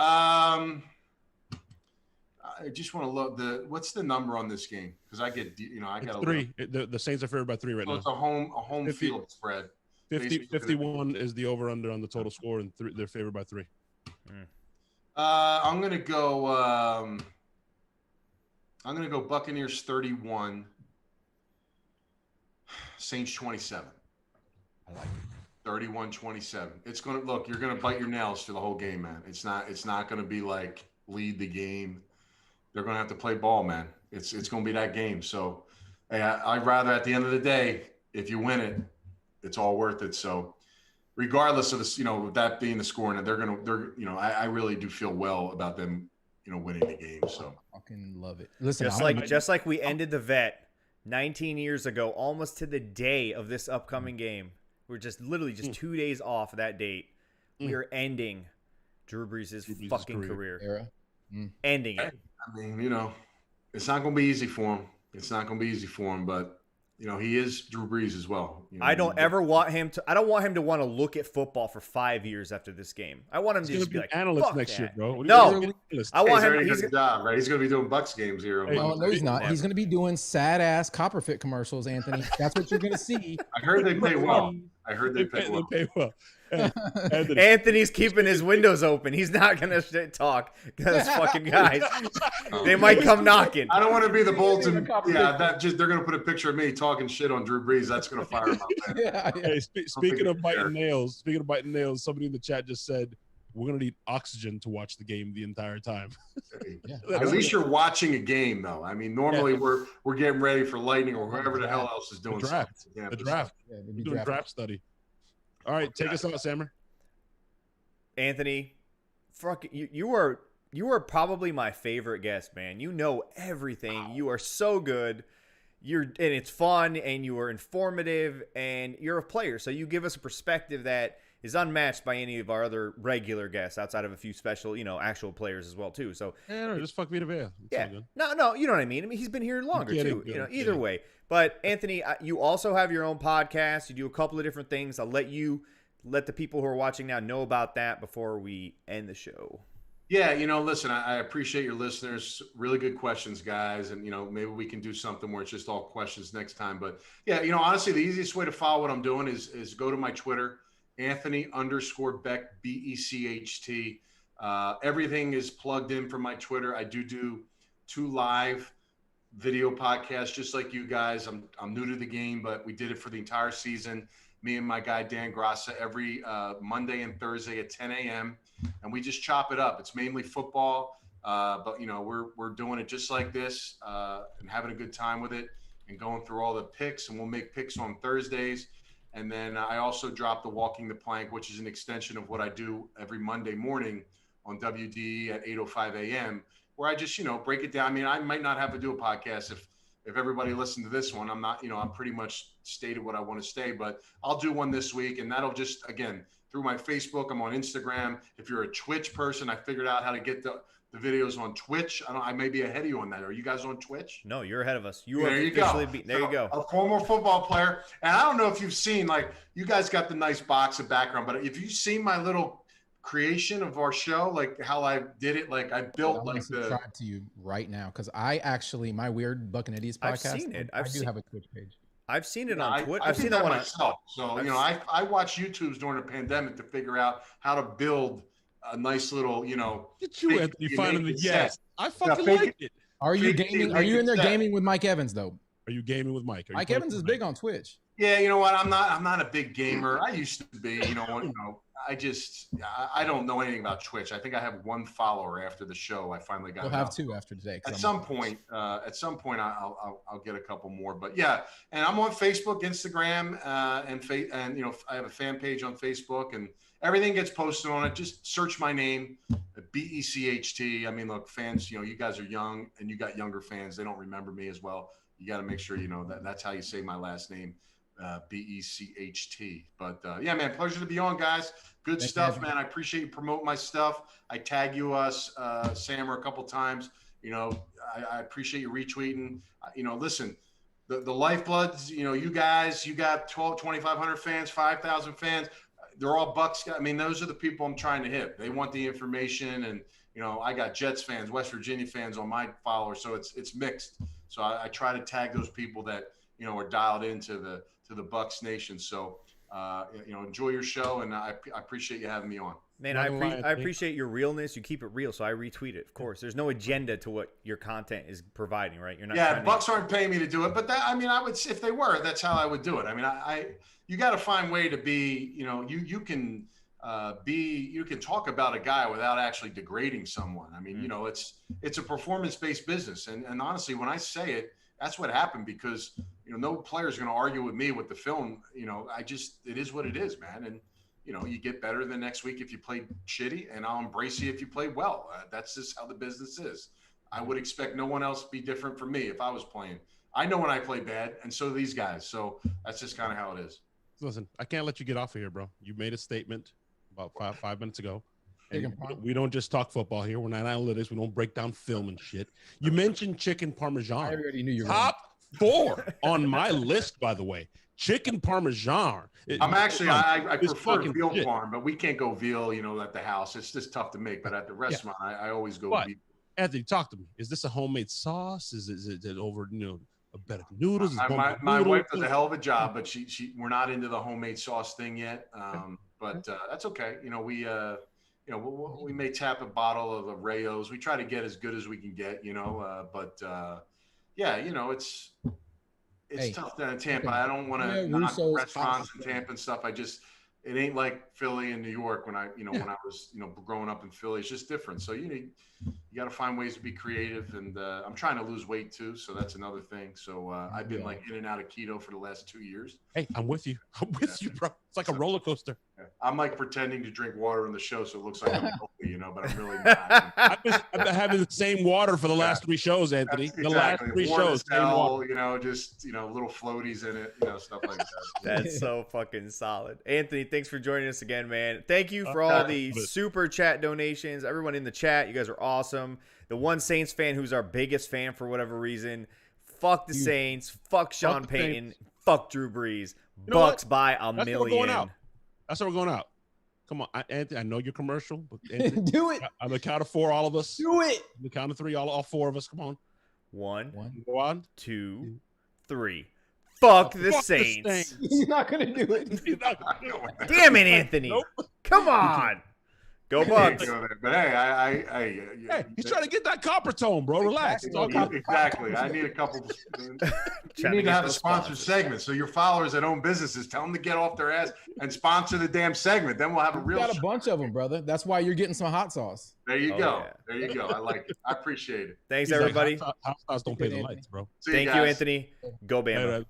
I just want to look what's the number on this game, because I get I got 3. The Saints are favored by 3 right now. It's a home 50, field spread. 51 is the over under on the total score, and they're favored by 3. I'm gonna go Buccaneers 31, Saints 27. I like it. 31-27. It's gonna look. You're gonna bite your nails for the whole game, man. It's not gonna be like lead the game. They're going to have to play ball, man. It's going to be that game. So I'd rather, at the end of the day, if you win it, it's all worth it. So regardless of this, that being the score, and I really do feel well about them, winning the game. So I fucking love it. Listen, just like we ended the vet 19 years ago, almost to the day of this upcoming game. We're just literally 2 days off of that date. We are ending Drew Brees' fucking career. Era. Ending it. I mean, it's not going to be easy for him. But he is Drew Brees as well. I don't want him to want to look at football for 5 years after this game. I want him to just be like analyst next year, bro. No, I want him. He's a job, right? He's going to be doing Bucs games here. No, he's not. He's going to be doing sad ass Copperfit commercials, Anthony. That's what you're going to see. I heard they pay well. They pay well. Anthony's keeping his windows open. He's not gonna shit talk because fucking guys, they might come knocking. I don't want to be the Bolton. They're gonna put a picture of me talking shit on Drew Brees. That's gonna fire him up. Hey, speaking of biting nails, somebody in the chat just said we're gonna need oxygen to watch the game the entire time. At least you're watching a game, though. I mean, normally we're getting ready for Lightning or whoever the hell else is doing the draft. The draft. We're doing draft study. All right, take us out, Sammer. Anthony, you are probably my favorite guest, man. You know everything. Wow. You are so good. And it's fun, and you are informative, and you're a player. So you give us a perspective that is unmatched by any of our other regular guests, outside of a few special, actual players as well too. So just fuck Vita Vea. No, you know what I mean. He's been here longer too. Either way. But Anthony, you also have your own podcast. You do a couple of different things. I'll let the people who are watching now know about that before we end the show. Yeah, listen, I appreciate your listeners. Really good questions, guys. And, maybe we can do something where it's just all questions next time. But yeah, honestly, the easiest way to follow what I'm doing is go to my Twitter, Anthony_Becht, BECHT. Everything is plugged in from my Twitter. I do 2 live video podcasts, just like you guys. I'm new to the game, but we did it for the entire season. Me and my guy, Dan Grassa, every Monday and Thursday at 10 a.m. And we just chop it up. It's mainly football, but we're doing it just like this and having a good time with it and going through all the picks. And we'll make picks on Thursdays. And then I also drop the Walking the Plank, which is an extension of what I do every Monday morning on WDE at 8:05 a.m., where I just, break it down. I mean, I might not have to do a podcast if everybody listened to this one. I'm not, I'm pretty much stated what I want to say, but I'll do one this week, and that'll just, again, through my Facebook. I'm on Instagram. If you're a Twitch person, I figured out how to get the videos on Twitch. I may be ahead of you on that. Are you guys on Twitch? No, you're ahead of us. You there are you officially go. There you go. A former football player. And I don't know if you've seen, like, you guys got the nice box of background, but if you've seen my little creation of our show, like how I did it, like I built like the subscribe to you right now, because I actually, my Weird Buccaneers podcast, I've seen it. I do have a Twitch page. I've seen it on Twitter. I've seen that one myself. So, I watch YouTubes during the pandemic to figure out how to build a nice little, Get you, Anthony, finally. Yes. I fucking like it. Are you gaming? Are you in there gaming with Mike Evans, though? Are you gaming with Mike? Mike Evans is big on Twitch. Yeah, you know what? I'm not a big gamer. I used to be, I don't know anything about Twitch. I think I have one follower after the show. I finally got. We'll have two after today. At some point, I'll get a couple more. But yeah, and I'm on Facebook, Instagram, and I have a fan page on Facebook, and everything gets posted on it. Just search my name, Becht. I mean, look, fans, you guys are young, and you got younger fans. They don't remember me as well. You got to make sure that's how you say my last name. Becht. But yeah, man, pleasure to be on, guys. Good stuff, man. I appreciate you promoting my stuff. I tag you, Sam, a couple times. I appreciate you retweeting. Listen, the lifebloods. You guys, you got 2,500 fans, 5,000 fans. They're all Bucs. I mean, those are the people I'm trying to hit. They want the information, and I got Jets fans, West Virginia fans on my followers, so it's mixed. So I try to tag those people that are dialed into the Bucs Nation. So, enjoy your show, and I appreciate you having me on. Man, I appreciate your realness. You keep it real, so I retweet it. Of course, there's no agenda to what your content is providing, right? You're not. Yeah, Bucs aren't paying me to do it, but I would, if they were, that's how I would do it. I mean, you got to find a way to be. You can you can talk about a guy without actually degrading someone. I mean, it's a performance-based business, and honestly, when I say it, that's what happened, because no player is going to argue with me with the film. It is what it is, man. And you get better the next week if you played shitty, and I'll embrace you if you played well. That's just how the business is. I would expect no one else to be different from me if I was playing. I know when I play bad, and so do these guys. So that's just kind of how it is. Listen, I can't let you get off of here, bro. You made a statement about five minutes ago. And we don't just talk football here. We're not analytics. We don't break down film and shit. You mentioned chicken parmesan. I already knew you were top 4 on my list, by the way. Chicken parmesan. I'm actually, I prefer veal parm, but we can't go veal, at the house. It's just tough to make. But at the restaurant, I always go beef. Anthony, talk to me. Is this a homemade sauce? Is it over, a bed of noodles? My wife does a hell of a job, but we're not into the homemade sauce thing yet. But that's okay. We may tap a bottle of Rayo's. We try to get as good as we can get, it's tough down in Tampa. I don't want to knock restaurants in Tampa and stuff. It ain't like Philly and New York when I was, growing up in Philly. It's just different. So, you got to find ways to be creative. And I'm trying to lose weight too. So that's another thing. So I've been in and out of keto for the last 2 years. Hey, I'm with you. I'm with you, bro. It's like a roller coaster. I'm pretending to drink water in the show, so it looks like I'm healthy, but I'm really not. I've been having the same water for the last 3 shows, Anthony. The last 3 shows. Just little floaties in it, stuff like that. That's so fucking solid. Anthony, thanks for joining us again, man. Thank you for all the super chat donations. Everyone in the chat, you guys are awesome. The one Saints fan who's our biggest fan for whatever reason. Fuck the Saints. Fuck Sean Payton. Fuck Drew Brees. Bucs by a million. That's how we're going out. Come on, Anthony. I know you're commercial, but Anthony, do it. On the count of 4, all of us. Do it. On the count of 3, all 4 of us. Come on. 1, 2, 3. Fuck the Saints. He's not gonna do it. Damn it, Anthony. Nope. Come on. Go Bucs. But hey, he's trying to get that copper tone, bro. Relax. Exactly. I need a couple. You need to have a sponsored segment. So your followers that own businesses, tell them to get off their ass and sponsor the damn segment. Then we'll have a real. Got a bunch of them, brother. That's why you're getting some hot sauce. There you go. Yeah. There you go. I like it. I appreciate it. Thanks, everybody. Hot sauce don't pay the lights, bro. Thank you, Anthony. Go Bama.